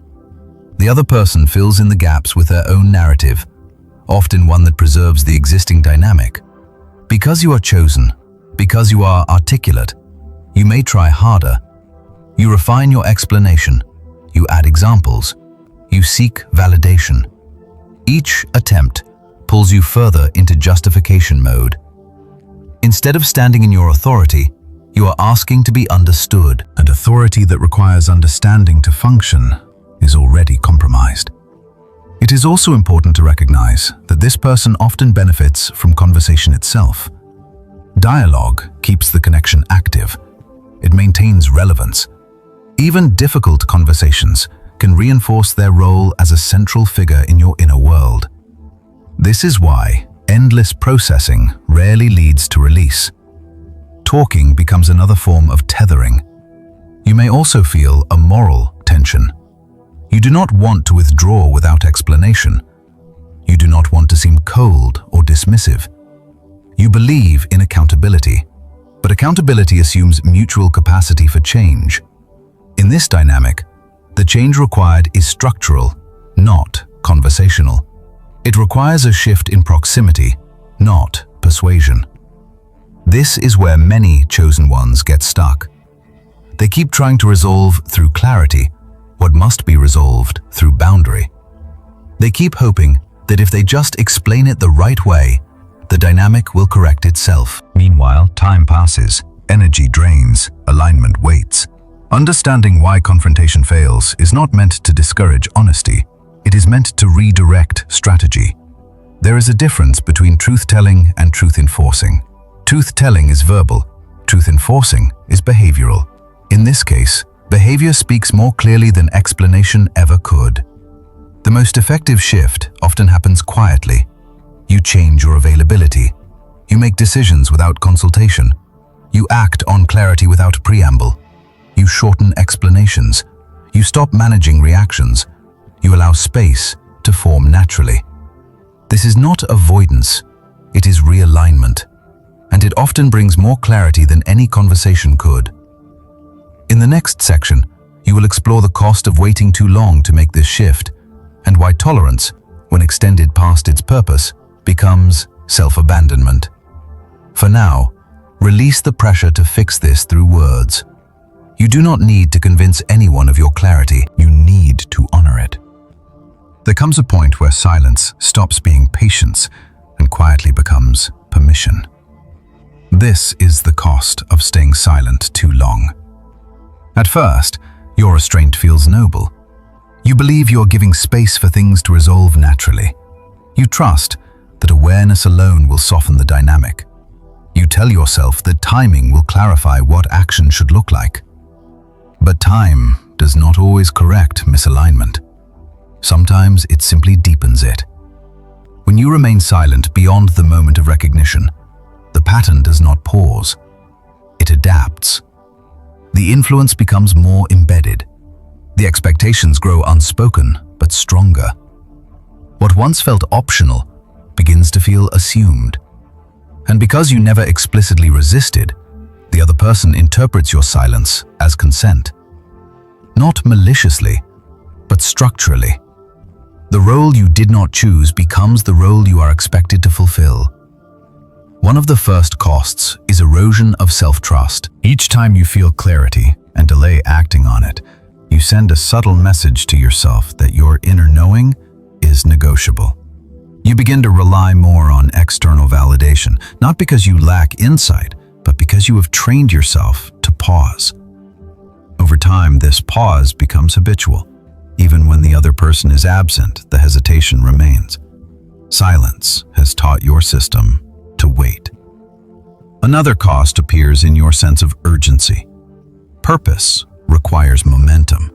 The other person fills in the gaps with their own narrative, often one that preserves the existing dynamic. Because you are chosen, because you are articulate, you may try harder. You refine your explanation, you add examples, you seek validation. Each attempt pulls you further into justification mode. Instead of standing in your authority, you are asking to be understood, and authority that requires understanding to function is already compromised. It is also important to recognize that this person often benefits from conversation itself. Dialogue keeps the connection active. It maintains relevance. Even difficult conversations can reinforce their role as a central figure in your inner world. This is why endless processing rarely leads to release. Talking becomes another form of tethering. You may also feel a moral tension. You do not want to withdraw without explanation. You do not want to seem cold or dismissive. You believe in accountability, but accountability assumes mutual capacity for change. In this dynamic, the change required is structural, not conversational. It requires a shift in proximity, not persuasion. This is where many chosen ones get stuck. They keep trying to resolve through clarity what must be resolved through boundary. They keep hoping that if they just explain it the right way, the dynamic will correct itself. Meanwhile, time passes, energy drains, alignment waits. Understanding why confrontation fails is not meant to discourage honesty. It is meant to redirect strategy. There is a difference between truth-telling and truth-enforcing. Truth-telling is verbal. Truth-enforcing is behavioral. In this case, behavior speaks more clearly than explanation ever could. The most effective shift often happens quietly. You change your availability. You make decisions without consultation. You act on clarity without preamble. You shorten explanations. You stop managing reactions. You allow space to form naturally. This is not avoidance, it is realignment, and it often brings more clarity than any conversation could. In the next section, you will explore the cost of waiting too long to make this shift, and why tolerance, when extended past its purpose, becomes self-abandonment. For now, release the pressure to fix this through words. You do not need to convince anyone of your clarity, you need to honor it. There comes a point where silence stops being patience and quietly becomes permission. This is the cost of staying silent too long. At first, your restraint feels noble. You believe you are giving space for things to resolve naturally. You trust that awareness alone will soften the dynamic. You tell yourself that timing will clarify what action should look like. But time does not always correct misalignment. Sometimes it simply deepens it. When you remain silent beyond the moment of recognition, the pattern does not pause. It adapts. The influence becomes more embedded. The expectations grow unspoken, but stronger. What once felt optional begins to feel assumed. And because you never explicitly resisted, the other person interprets your silence as consent. Not maliciously, but structurally. The role you did not choose becomes the role you are expected to fulfill. One of the first costs is erosion of self-trust. Each time you feel clarity and delay acting on it, you send a subtle message to yourself that your inner knowing is negotiable. You begin to rely more on external validation, not because you lack insight, but because you have trained yourself to pause. Over time, this pause becomes habitual. Even when the other person is absent, the hesitation remains. Silence has taught your system to wait. Another cost appears in your sense of urgency. Purpose requires momentum.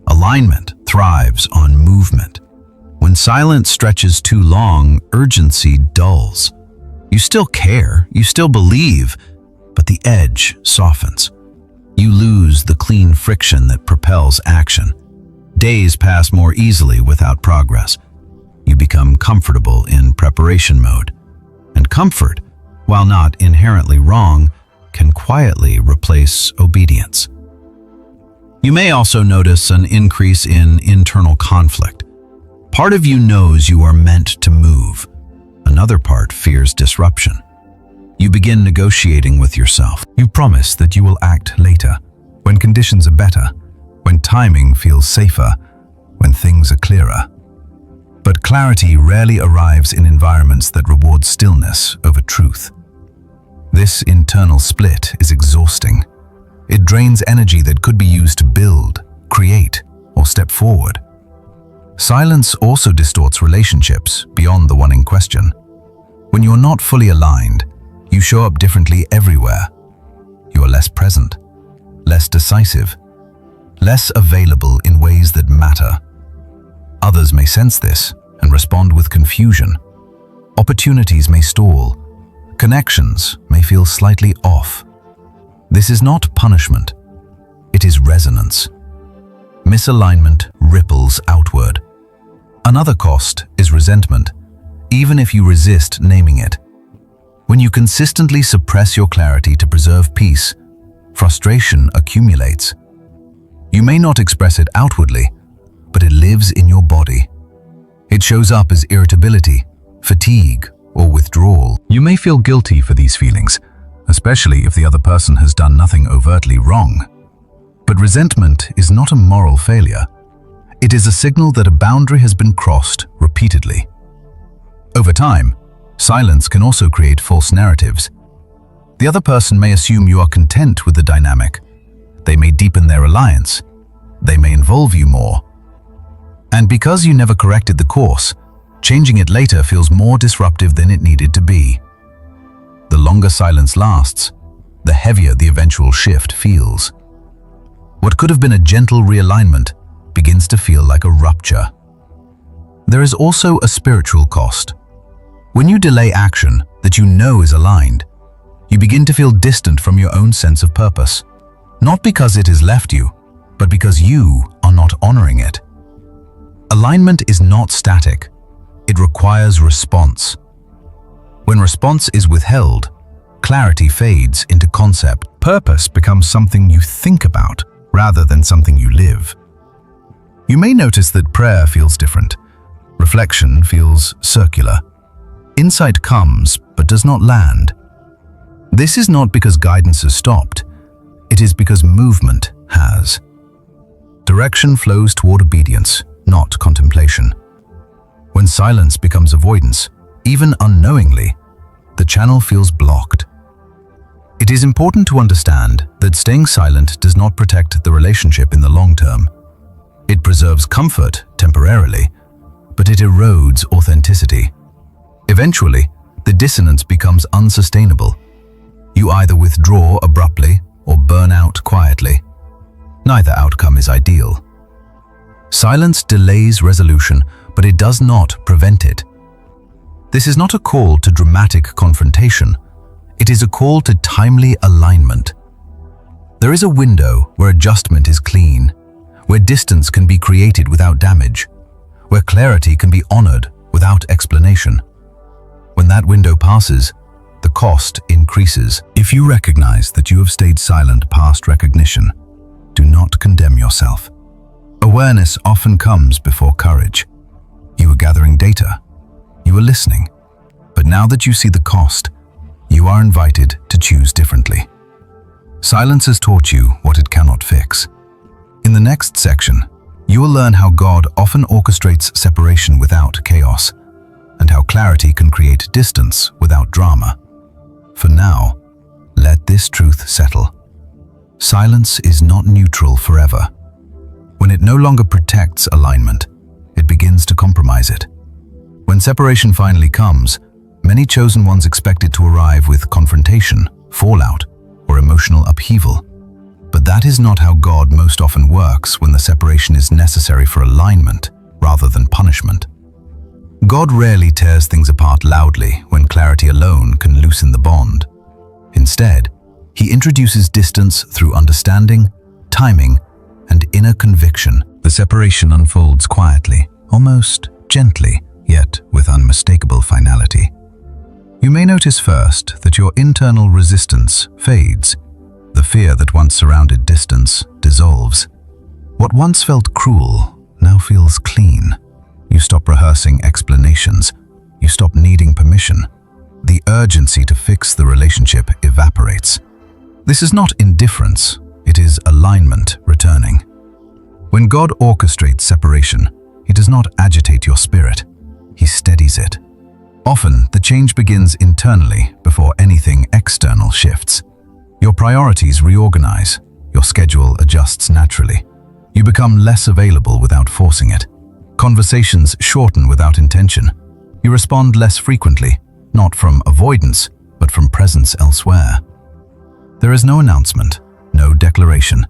Alignment thrives on movement. When silence stretches too long, urgency dulls. You still care, you still believe, but the edge softens. You lose the clean friction that propels action. Days pass more easily without progress. You become comfortable in preparation mode. And comfort, while not inherently wrong, can quietly replace obedience. You may also notice an increase in internal conflict. Part of you knows you are meant to move. Another part fears disruption. You begin negotiating with yourself. You promise that you will act later, when conditions are better, when timing feels safer, when things are clearer. But clarity rarely arrives in environments that reward stillness over truth. This internal split is exhausting. It drains energy that could be used to build, create, or step forward. Silence also distorts relationships beyond the one in question. When you're not fully aligned, you show up differently everywhere. You are less present, less decisive, less available in ways that matter. Others may sense this and respond with confusion. Opportunities may stall. Connections may feel slightly off. This is not punishment. It is resonance. Misalignment ripples outward. Another cost is resentment, even if you resist naming it. When you consistently suppress your clarity to preserve peace, frustration accumulates. You may not express it outwardly, but it lives in your body. It shows up as irritability, fatigue, or withdrawal. You may feel guilty for these feelings, especially if the other person has done nothing overtly wrong. But resentment is not a moral failure. It is a signal that a boundary has been crossed repeatedly. Over time, silence can also create false narratives. The other person may assume you are content with the dynamic. They may deepen their alliance. They may involve you more. And because you never corrected the course, changing it later feels more disruptive than it needed to be. The longer silence lasts, the heavier the eventual shift feels. What could have been a gentle realignment begins to feel like a rupture. There is also a spiritual cost. When you delay action that you know is aligned, you begin to feel distant from your own sense of purpose. Not because it has left you, but because you are not honoring it. Alignment is not static. It requires response. When response is withheld, clarity fades into concept. Purpose becomes something you think about rather than something you live. You may notice that prayer feels different. Reflection feels circular. Insight comes but does not land. This is not because guidance has stopped. It is because movement has. Direction flows toward obedience, not contemplation. When silence becomes avoidance, even unknowingly, the channel feels blocked. It is important to understand that staying silent does not protect the relationship in the long term. It preserves comfort temporarily, but it erodes authenticity. Eventually, the dissonance becomes unsustainable. You either withdraw abruptly or burn out quietly. Neither outcome is ideal. Silence delays resolution, but it does not prevent it. This is not a call to dramatic confrontation. It is a call to timely alignment. There is a window where adjustment is clean, where distance can be created without damage, where clarity can be honored without explanation. When that window passes, the cost increases. If you recognize that you have stayed silent past recognition, do not condemn yourself. Awareness often comes before courage. You are gathering data. You are listening. But now that you see the cost, you are invited to choose differently. Silence has taught you what it cannot fix. In the next section, you will learn how God often orchestrates separation without chaos, and how clarity can create distance without drama. For now, let this truth settle. Silence is not neutral forever. When it no longer protects alignment, it begins to compromise it. When separation finally comes, many chosen ones expect it to arrive with confrontation, fallout, or emotional upheaval. But that is not how God most often works when the separation is necessary for alignment rather than punishment. God rarely tears things apart loudly when clarity alone can loosen the bond. Instead, He introduces distance through understanding, timing, and inner conviction. The separation unfolds quietly, almost gently, yet with unmistakable finality. You may notice first that your internal resistance fades. The fear that once surrounded distance dissolves. What once felt cruel now feels clean. You stop rehearsing explanations. You stop needing permission. The urgency to fix the relationship evaporates. This is not indifference, it is alignment returning. When God orchestrates separation, He does not agitate your spirit, He steadies it. Often, the change begins internally before anything external shifts. Your priorities reorganize, your schedule adjusts naturally. You become less available without forcing it. Conversations shorten without intention. You respond less frequently, not from avoidance, but from presence elsewhere. There is no announcement, no declaration,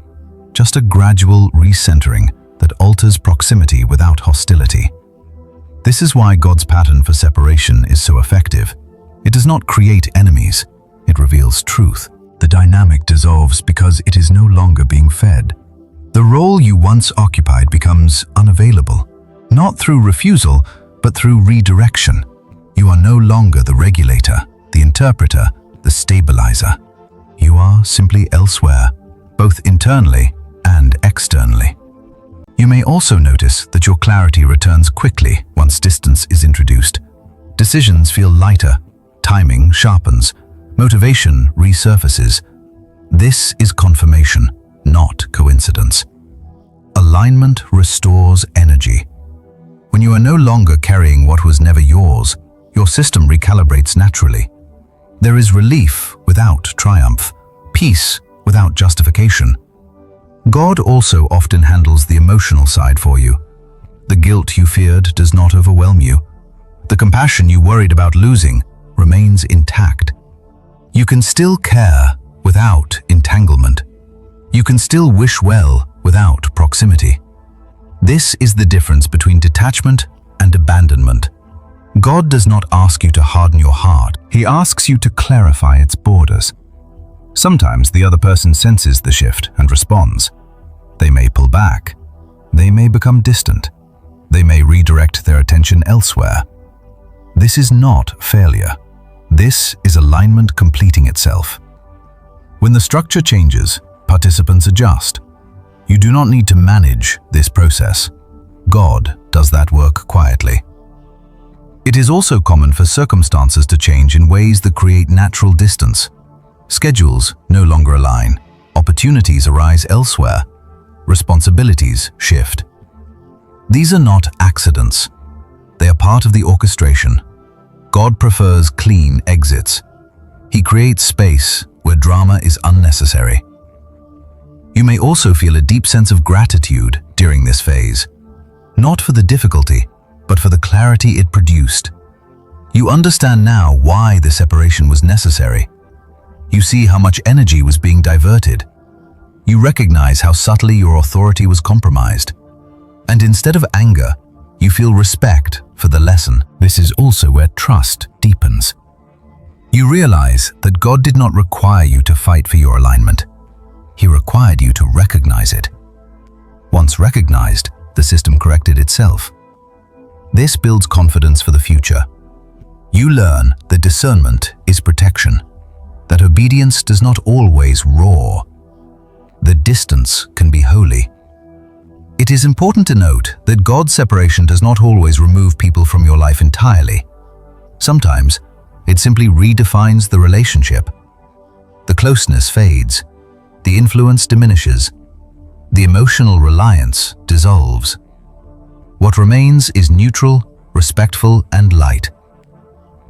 just a gradual recentering that alters proximity without hostility. This is why God's pattern for separation is so effective. It does not create enemies, it reveals truth. The dynamic dissolves because it is no longer being fed. The role you once occupied becomes unavailable, not through refusal, but through redirection. You are no longer the regulator, the interpreter, the stabilizer. You are simply elsewhere, both internally and externally. You may also notice that your clarity returns quickly once distance is introduced. Decisions feel lighter, timing sharpens, motivation resurfaces. This is confirmation, not coincidence. Alignment restores energy. When you are no longer carrying what was never yours, your system recalibrates naturally. There is relief without triumph, peace without justification. God also often handles the emotional side for you. The guilt you feared does not overwhelm you. The compassion you worried about losing remains intact. You can still care without entanglement. You can still wish well without proximity. This is the difference between detachment and abandonment. God does not ask you to harden your heart. He asks you to clarify its borders. Sometimes the other person senses the shift and responds. They may pull back. They may become distant. They may redirect their attention elsewhere. This is not failure. This is alignment completing itself. When the structure changes, participants adjust. You do not need to manage this process. God does that work quietly. It is also common for circumstances to change in ways that create natural distance. Schedules no longer align. Opportunities arise elsewhere. Responsibilities shift. These are not accidents. They are part of the orchestration. God prefers clean exits. He creates space where drama is unnecessary. You may also feel a deep sense of gratitude during this phase, not for the difficulty, but for the clarity it produced. You understand now why the separation was necessary. You see how much energy was being diverted. You recognize how subtly your authority was compromised. And instead of anger, you feel respect for the lesson. This is also where trust deepens. You realize that God did not require you to fight for your alignment. He required you to recognize it. Once recognized, the system corrected itself. This builds confidence for the future. You learn that discernment is protection, that obedience does not always roar. The distance can be holy. It is important to note that God's separation does not always remove people from your life entirely. Sometimes, it simply redefines the relationship. The closeness fades, the influence diminishes, the emotional reliance dissolves. What remains is neutral, respectful, and light.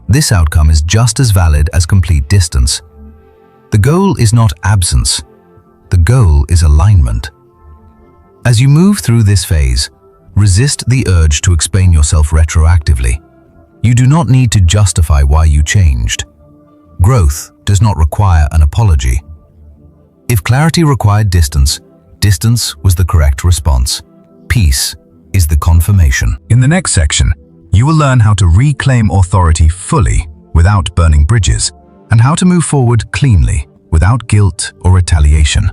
This outcome is just as valid as complete distance. The goal is not absence. The goal is alignment. As you move through this phase, resist the urge to explain yourself retroactively. You do not need to justify why you changed. Growth does not require an apology. If clarity required distance, distance was the correct response. Peace is the confirmation. In the next section, you will learn how to reclaim authority fully without burning bridges, and how to move forward cleanly without guilt or retaliation.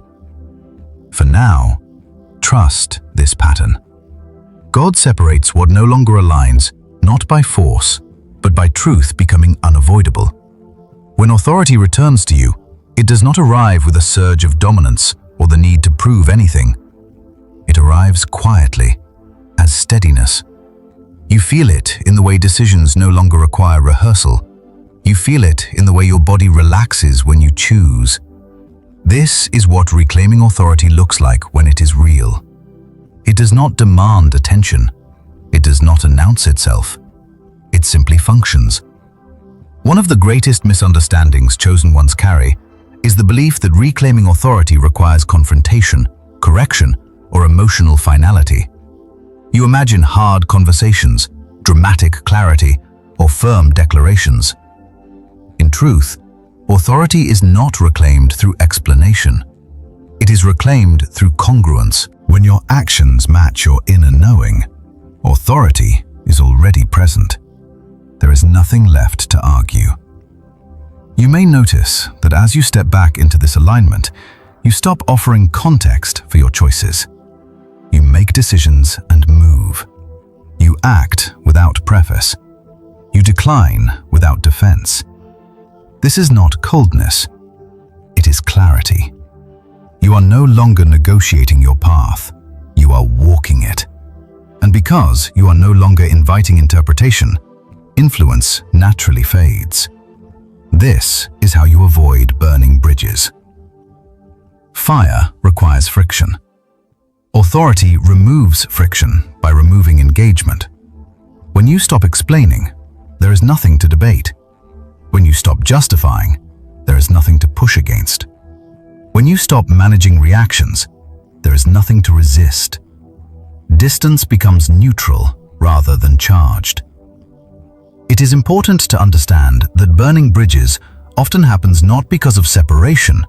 For now, trust this pattern. God separates what no longer aligns, not by force, but by truth becoming unavoidable. When authority returns to you, it does not arrive with a surge of dominance or the need to prove anything. It arrives quietly, as steadiness. You feel it in the way decisions no longer require rehearsal. You feel it in the way your body relaxes when you choose. This is what reclaiming authority looks like when it is real. It does not demand attention. It does not announce itself. It simply functions. One of the greatest misunderstandings chosen ones carry is the belief that reclaiming authority requires confrontation, correction, or emotional finality. You imagine hard conversations, dramatic clarity, or firm declarations. In truth, authority is not reclaimed through explanation. It is reclaimed through congruence. When your actions match your inner knowing, authority is already present. There is nothing left to argue. You may notice that as you step back into this alignment, you stop offering context for your choices. You make decisions and move. You act without preface. You decline without defense. This is not coldness. It is clarity. You are no longer negotiating your path. You are walking it. And because you are no longer inviting interpretation, influence naturally fades. This is how you avoid burning bridges. Fire requires friction. Authority removes friction by removing engagement. When you stop explaining, there is nothing to debate. When you stop justifying, there is nothing to push against. When you stop managing reactions, there is nothing to resist. Distance becomes neutral rather than charged. It is important to understand that burning bridges often happens not because of separation,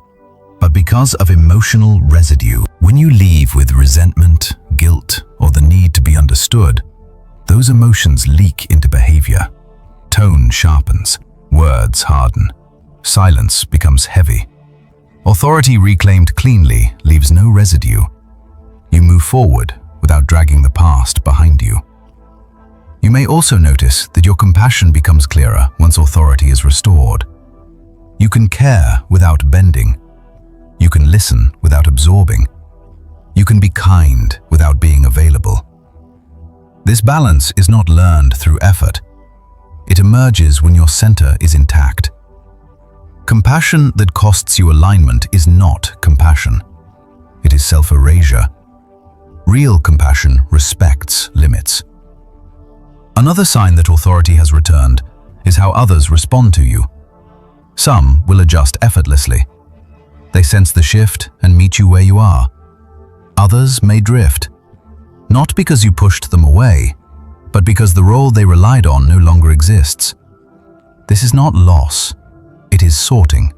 but because of emotional residue. When you leave with resentment, guilt, or the need to be understood, those emotions leak into behavior. Tone sharpens, words harden, silence becomes heavy. Authority reclaimed cleanly leaves no residue. You move forward without dragging the past behind you. You may also notice that your compassion becomes clearer once authority is restored. You can care without bending. You can listen without absorbing. You can be kind without being available. This balance is not learned through effort. It emerges when your center is intact. Compassion that costs you alignment is not compassion. It is self-erasure. Real compassion respects limits. Another sign that authority has returned is how others respond to you. Some will adjust effortlessly. They sense the shift and meet you where you are. Others may drift, not because you pushed them away, but because the role they relied on no longer exists. This is not loss, it is sorting.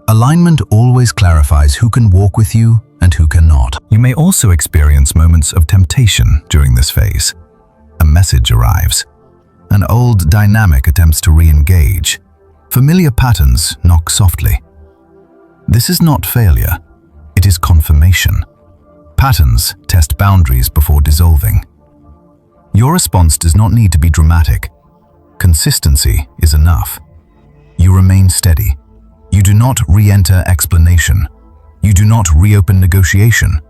Alignment always clarifies who can walk with you and who cannot. You may also experience moments of temptation during this phase. A message arrives. An old dynamic attempts to re-engage. Familiar patterns knock softly. This is not failure, it is confirmation. Patterns test boundaries before dissolving. Your response does not need to be dramatic. Consistency is enough. You remain steady. You do not re-enter explanation. You do not reopen negotiation.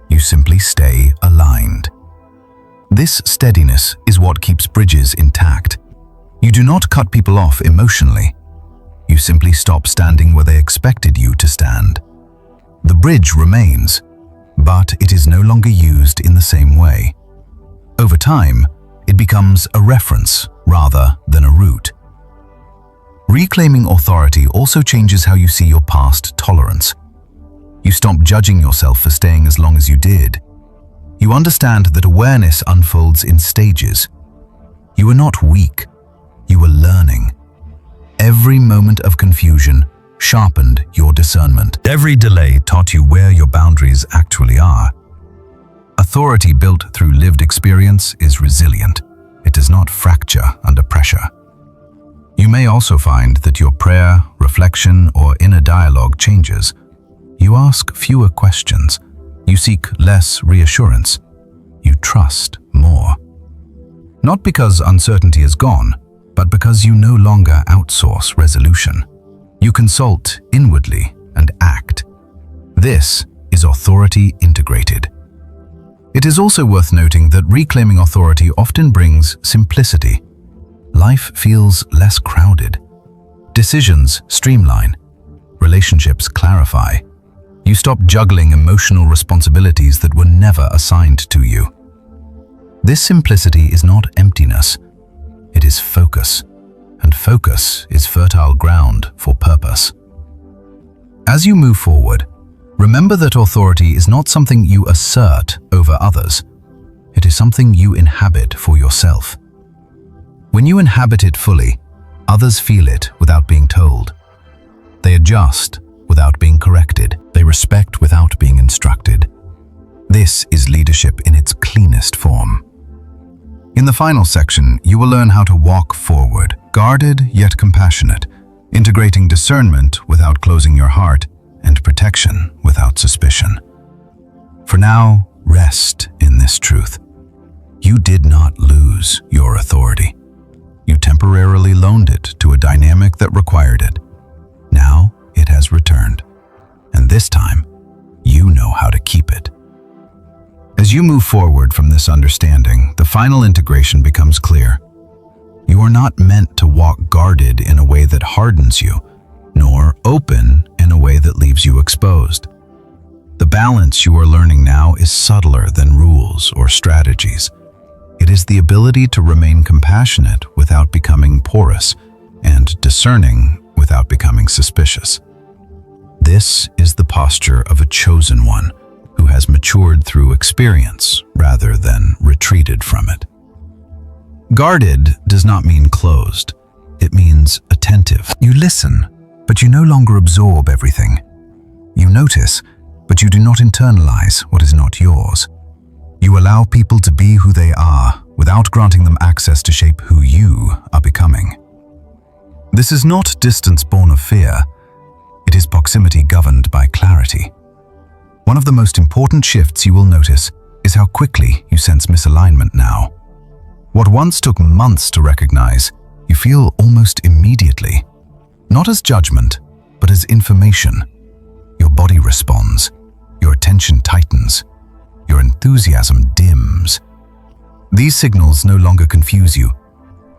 You simply stay aligned. This steadiness is what keeps bridges intact. You do not cut people off emotionally. You simply stop standing where they expected you to stand. The bridge remains, but it is no longer used in the same way. Over time, it becomes a reference rather than a route. Reclaiming authority also changes how you see your past tolerance. You stop judging yourself for staying as long as you did. You understand that awareness unfolds in stages. You are not weak. You are learning. Every moment of confusion sharpened your discernment. Every delay taught you where your boundaries actually are. Authority built through lived experience is resilient. It does not fracture under pressure. You may also find that your prayer, reflection, or inner dialogue changes. You ask fewer questions. You seek less reassurance. You trust more. Not because uncertainty is gone, but because you no longer outsource resolution. You consult inwardly and act. This is authority integrated. It is also worth noting that reclaiming authority often brings simplicity. Life feels less crowded. Decisions streamline. Relationships clarify. You stop juggling emotional responsibilities that were never assigned to you. This simplicity is not emptiness. It is focus, and focus is fertile ground for purpose. As you move forward, remember that authority is not something you assert over others. It is something you inhabit for yourself. When you inhabit it fully, others feel it without being told. They adjust without being corrected. They respect without being instructed. This is leadership in its cleanest form. In the final section, you will learn how to walk forward, guarded yet compassionate, integrating discernment without closing your heart and protection without suspicion. For now, rest in this truth. You did not lose your authority. You temporarily loaned it to a dynamic that required it. Now it has returned, and this time, you know how to keep it. As you move forward from this understanding, the final integration becomes clear. You are not meant to walk guarded in a way that hardens you, nor open in a way that leaves you exposed. The balance you are learning now is subtler than rules or strategies. It is the ability to remain compassionate without becoming porous, and discerning without becoming suspicious. This is the posture of a chosen one who has matured through experience rather than retreated from it. Guarded does not mean closed. It means attentive. You listen, but you no longer absorb everything. You notice, but you do not internalize what is not yours. You allow people to be who they are without granting them access to shape who you are becoming. This is not distance born of fear. It is proximity governed by clarity. One of the most important shifts you will notice is how quickly you sense misalignment now. What once took months to recognize, you feel almost immediately. Not as judgment, but as information. Your body responds. Your attention tightens. Your enthusiasm dims. These signals no longer confuse you.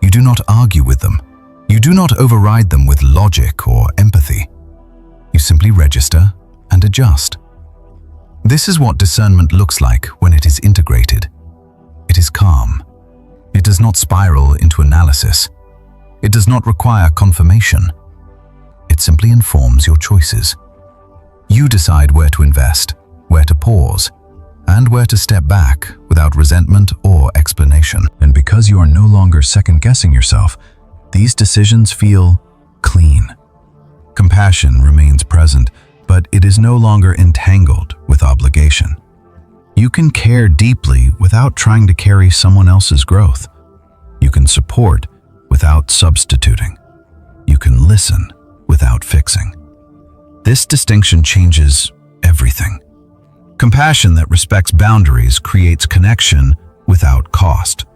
You do not argue with them. You do not override them with logic or empathy. You simply register and adjust. This is what discernment looks like when it is integrated. It is calm. It does not spiral into analysis. It does not require confirmation. It simply informs your choices. You decide where to invest, where to pause, and where to step back without resentment or explanation. And because you are no longer second-guessing yourself, these decisions feel clean. Compassion remains present, but it is no longer entangled with obligation. You can care deeply without trying to carry someone else's growth. You can support without substituting. You can listen without fixing. This distinction changes everything. Compassion that respects boundaries creates connection without cost.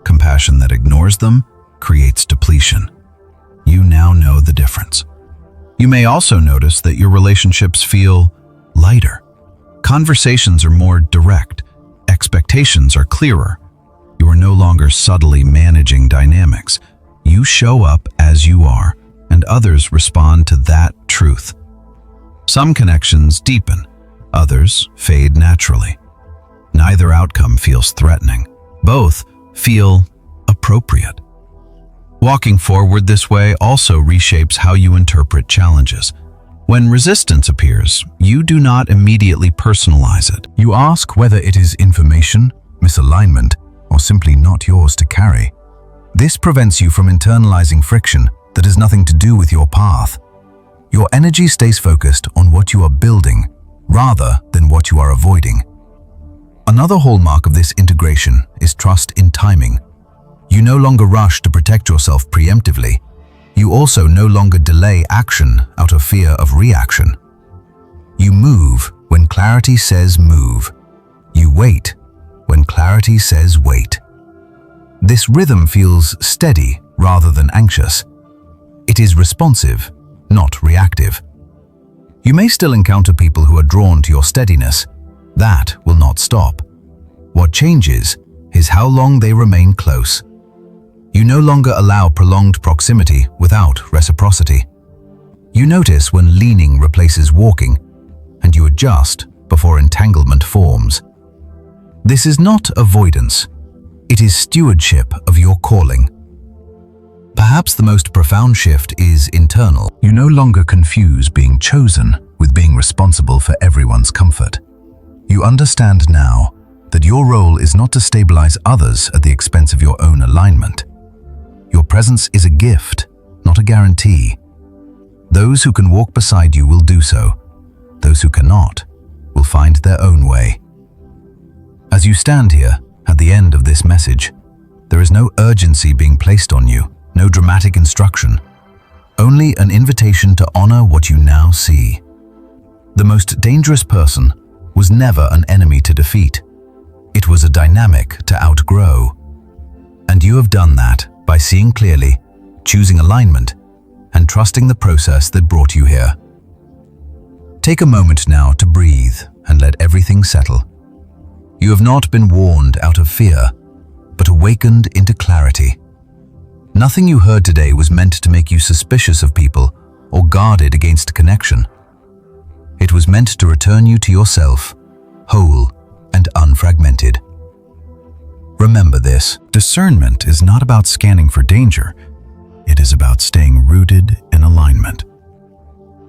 Compassion that ignores them creates depletion. You now know the difference. You may also notice that your relationships feel lighter. Conversations are more direct. Expectations are clearer. You are no longer subtly managing dynamics. You show up as you are, and others respond to that truth. Some connections deepen, others fade naturally. Neither outcome feels threatening. Both feel appropriate. Walking forward this way also reshapes how you interpret challenges. When resistance appears, you do not immediately personalize it. You ask whether it is information, misalignment, or simply not yours to carry. This prevents you from internalizing friction that has nothing to do with your path. Your energy stays focused on what you are building rather than what you are avoiding. Another hallmark of this integration is trust in timing. You no longer rush to protect yourself preemptively. You also no longer delay action out of fear of reaction. You move when clarity says move. You wait when clarity says wait. This rhythm feels steady rather than anxious. It is responsive, not reactive. You may still encounter people who are drawn to your steadiness. That will not stop. What changes is how long they remain close. You no longer allow prolonged proximity without reciprocity. You notice when leaning replaces walking, and you adjust before entanglement forms. This is not avoidance. It is stewardship of your calling. Perhaps the most profound shift is internal. You no longer confuse being chosen with being responsible for everyone's comfort. You understand now that your role is not to stabilize others at the expense of your own alignment. Your presence is a gift, not a guarantee. Those who can walk beside you will do so. Those who cannot will find their own way. As you stand here, at the end of this message, there is no urgency being placed on you, no dramatic instruction, only an invitation to honor what you now see. The most dangerous person was never an enemy to defeat. It was a dynamic to outgrow. And you have done that by seeing clearly, choosing alignment, and trusting the process that brought you here. Take a moment now to breathe and let everything settle. You have not been warned out of fear, but awakened into clarity. Nothing you heard today was meant to make you suspicious of people or guarded against connection. It was meant to return you to yourself, whole and unfragmented. Remember this. Discernment is not about scanning for danger. It is about staying rooted in alignment.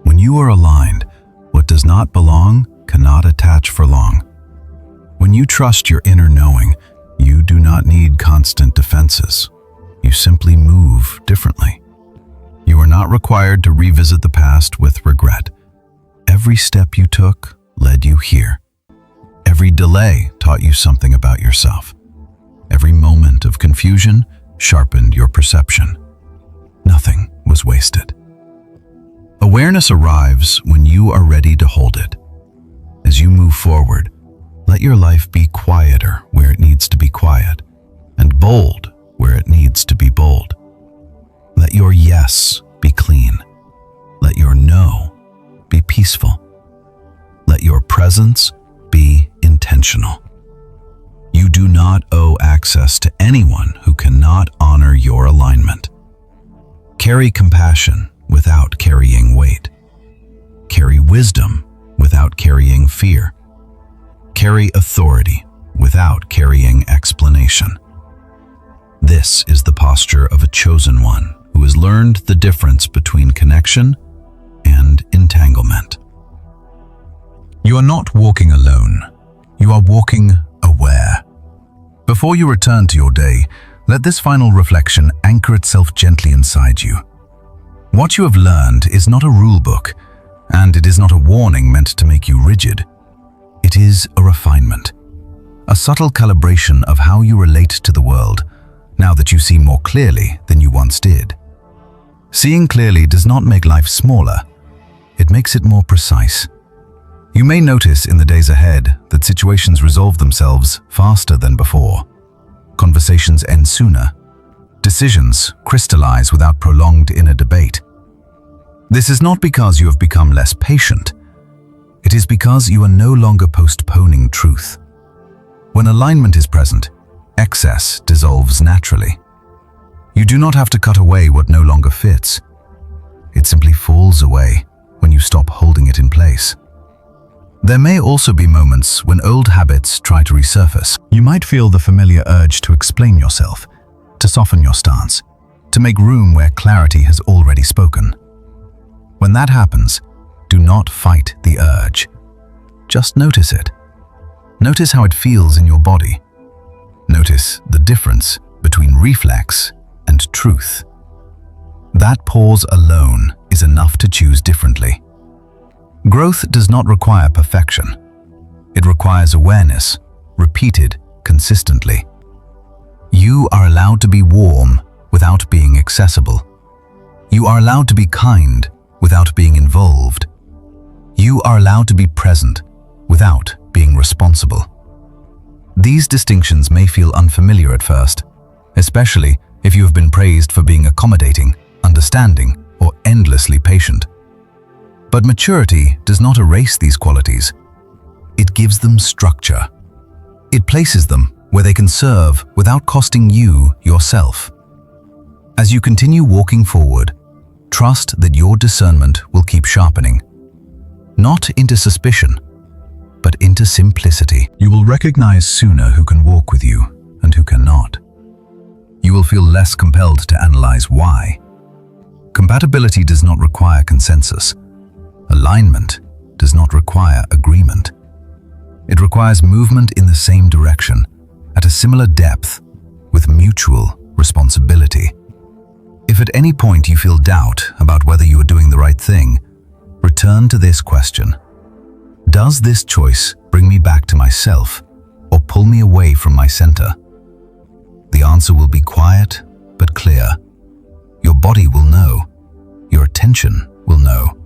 When you are aligned, what does not belong cannot attach for long. When you trust your inner knowing, you do not need constant defenses. You simply move differently. You are not required to revisit the past with regret. Every step you took led you here. Every delay taught you something about yourself. Every moment of confusion sharpened your perception. Nothing was wasted. Awareness arrives when you are ready to hold it. As you move forward, let your life be quieter where it needs to be quiet, and bold where it needs to be bold. Let your yes be clean. Let your no be peaceful. Let your presence be intentional. You do not owe access to anyone who cannot honor your alignment. Carry compassion without carrying weight. Carry wisdom without carrying fear. Carry authority without carrying explanation. This is the posture of a chosen one who has learned the difference between connection and entanglement. You are not walking alone. You are walking aware. Before you return to your day, let this final reflection anchor itself gently inside you. What you have learned is not a rule book, and it is not a warning meant to make you rigid. It is a refinement, a subtle calibration of how you relate to the world, now that you see more clearly than you once did. Seeing clearly does not make life smaller, it makes it more precise. You may notice in the days ahead that situations resolve themselves faster than before. Conversations end sooner. Decisions crystallize without prolonged inner debate. This is not because you have become less patient. It is because you are no longer postponing truth. When alignment is present, excess dissolves naturally. You do not have to cut away what no longer fits. It simply falls away when you stop holding it in place. There may also be moments when old habits try to resurface. You might feel the familiar urge to explain yourself, to soften your stance, to make room where clarity has already spoken. When that happens, do not fight the urge. Just notice it. Notice how it feels in your body. Notice the difference between reflex and truth. That pause alone is enough to choose differently. Growth does not require perfection. It requires awareness, repeated consistently. You are allowed to be warm without being accessible. You are allowed to be kind without being involved. You are allowed to be present without being responsible. These distinctions may feel unfamiliar at first, especially if you have been praised for being accommodating, understanding, or endlessly patient. But maturity does not erase these qualities. It gives them structure. It places them where they can serve without costing you yourself. As you continue walking forward, trust that your discernment will keep sharpening. Not into suspicion, but into simplicity. You will recognize sooner who can walk with you and who cannot. You will feel less compelled to analyze why. Compatibility does not require consensus. Alignment does not require agreement. It requires movement in the same direction, at a similar depth, with mutual responsibility. If at any point you feel doubt about whether you are doing the right thing, return to this question. Does this choice bring me back to myself or pull me away from my center? The answer will be quiet but clear. Your body will know. Your attention will know.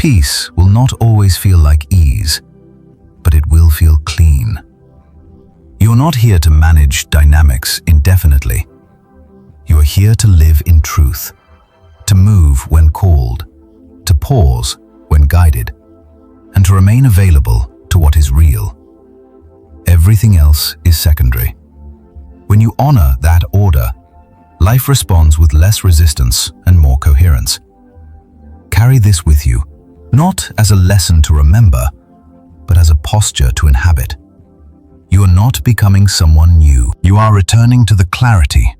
Peace will not always feel like ease, but it will feel clean. You're not here to manage dynamics indefinitely. You are here to live in truth, to move when called, to pause when guided, and to remain available to what is real. Everything else is secondary. When you honor that order, life responds with less resistance and more coherence. Carry this with you, not as a lesson to remember, but as a posture to inhabit. You are not becoming someone new. You are returning to the clarity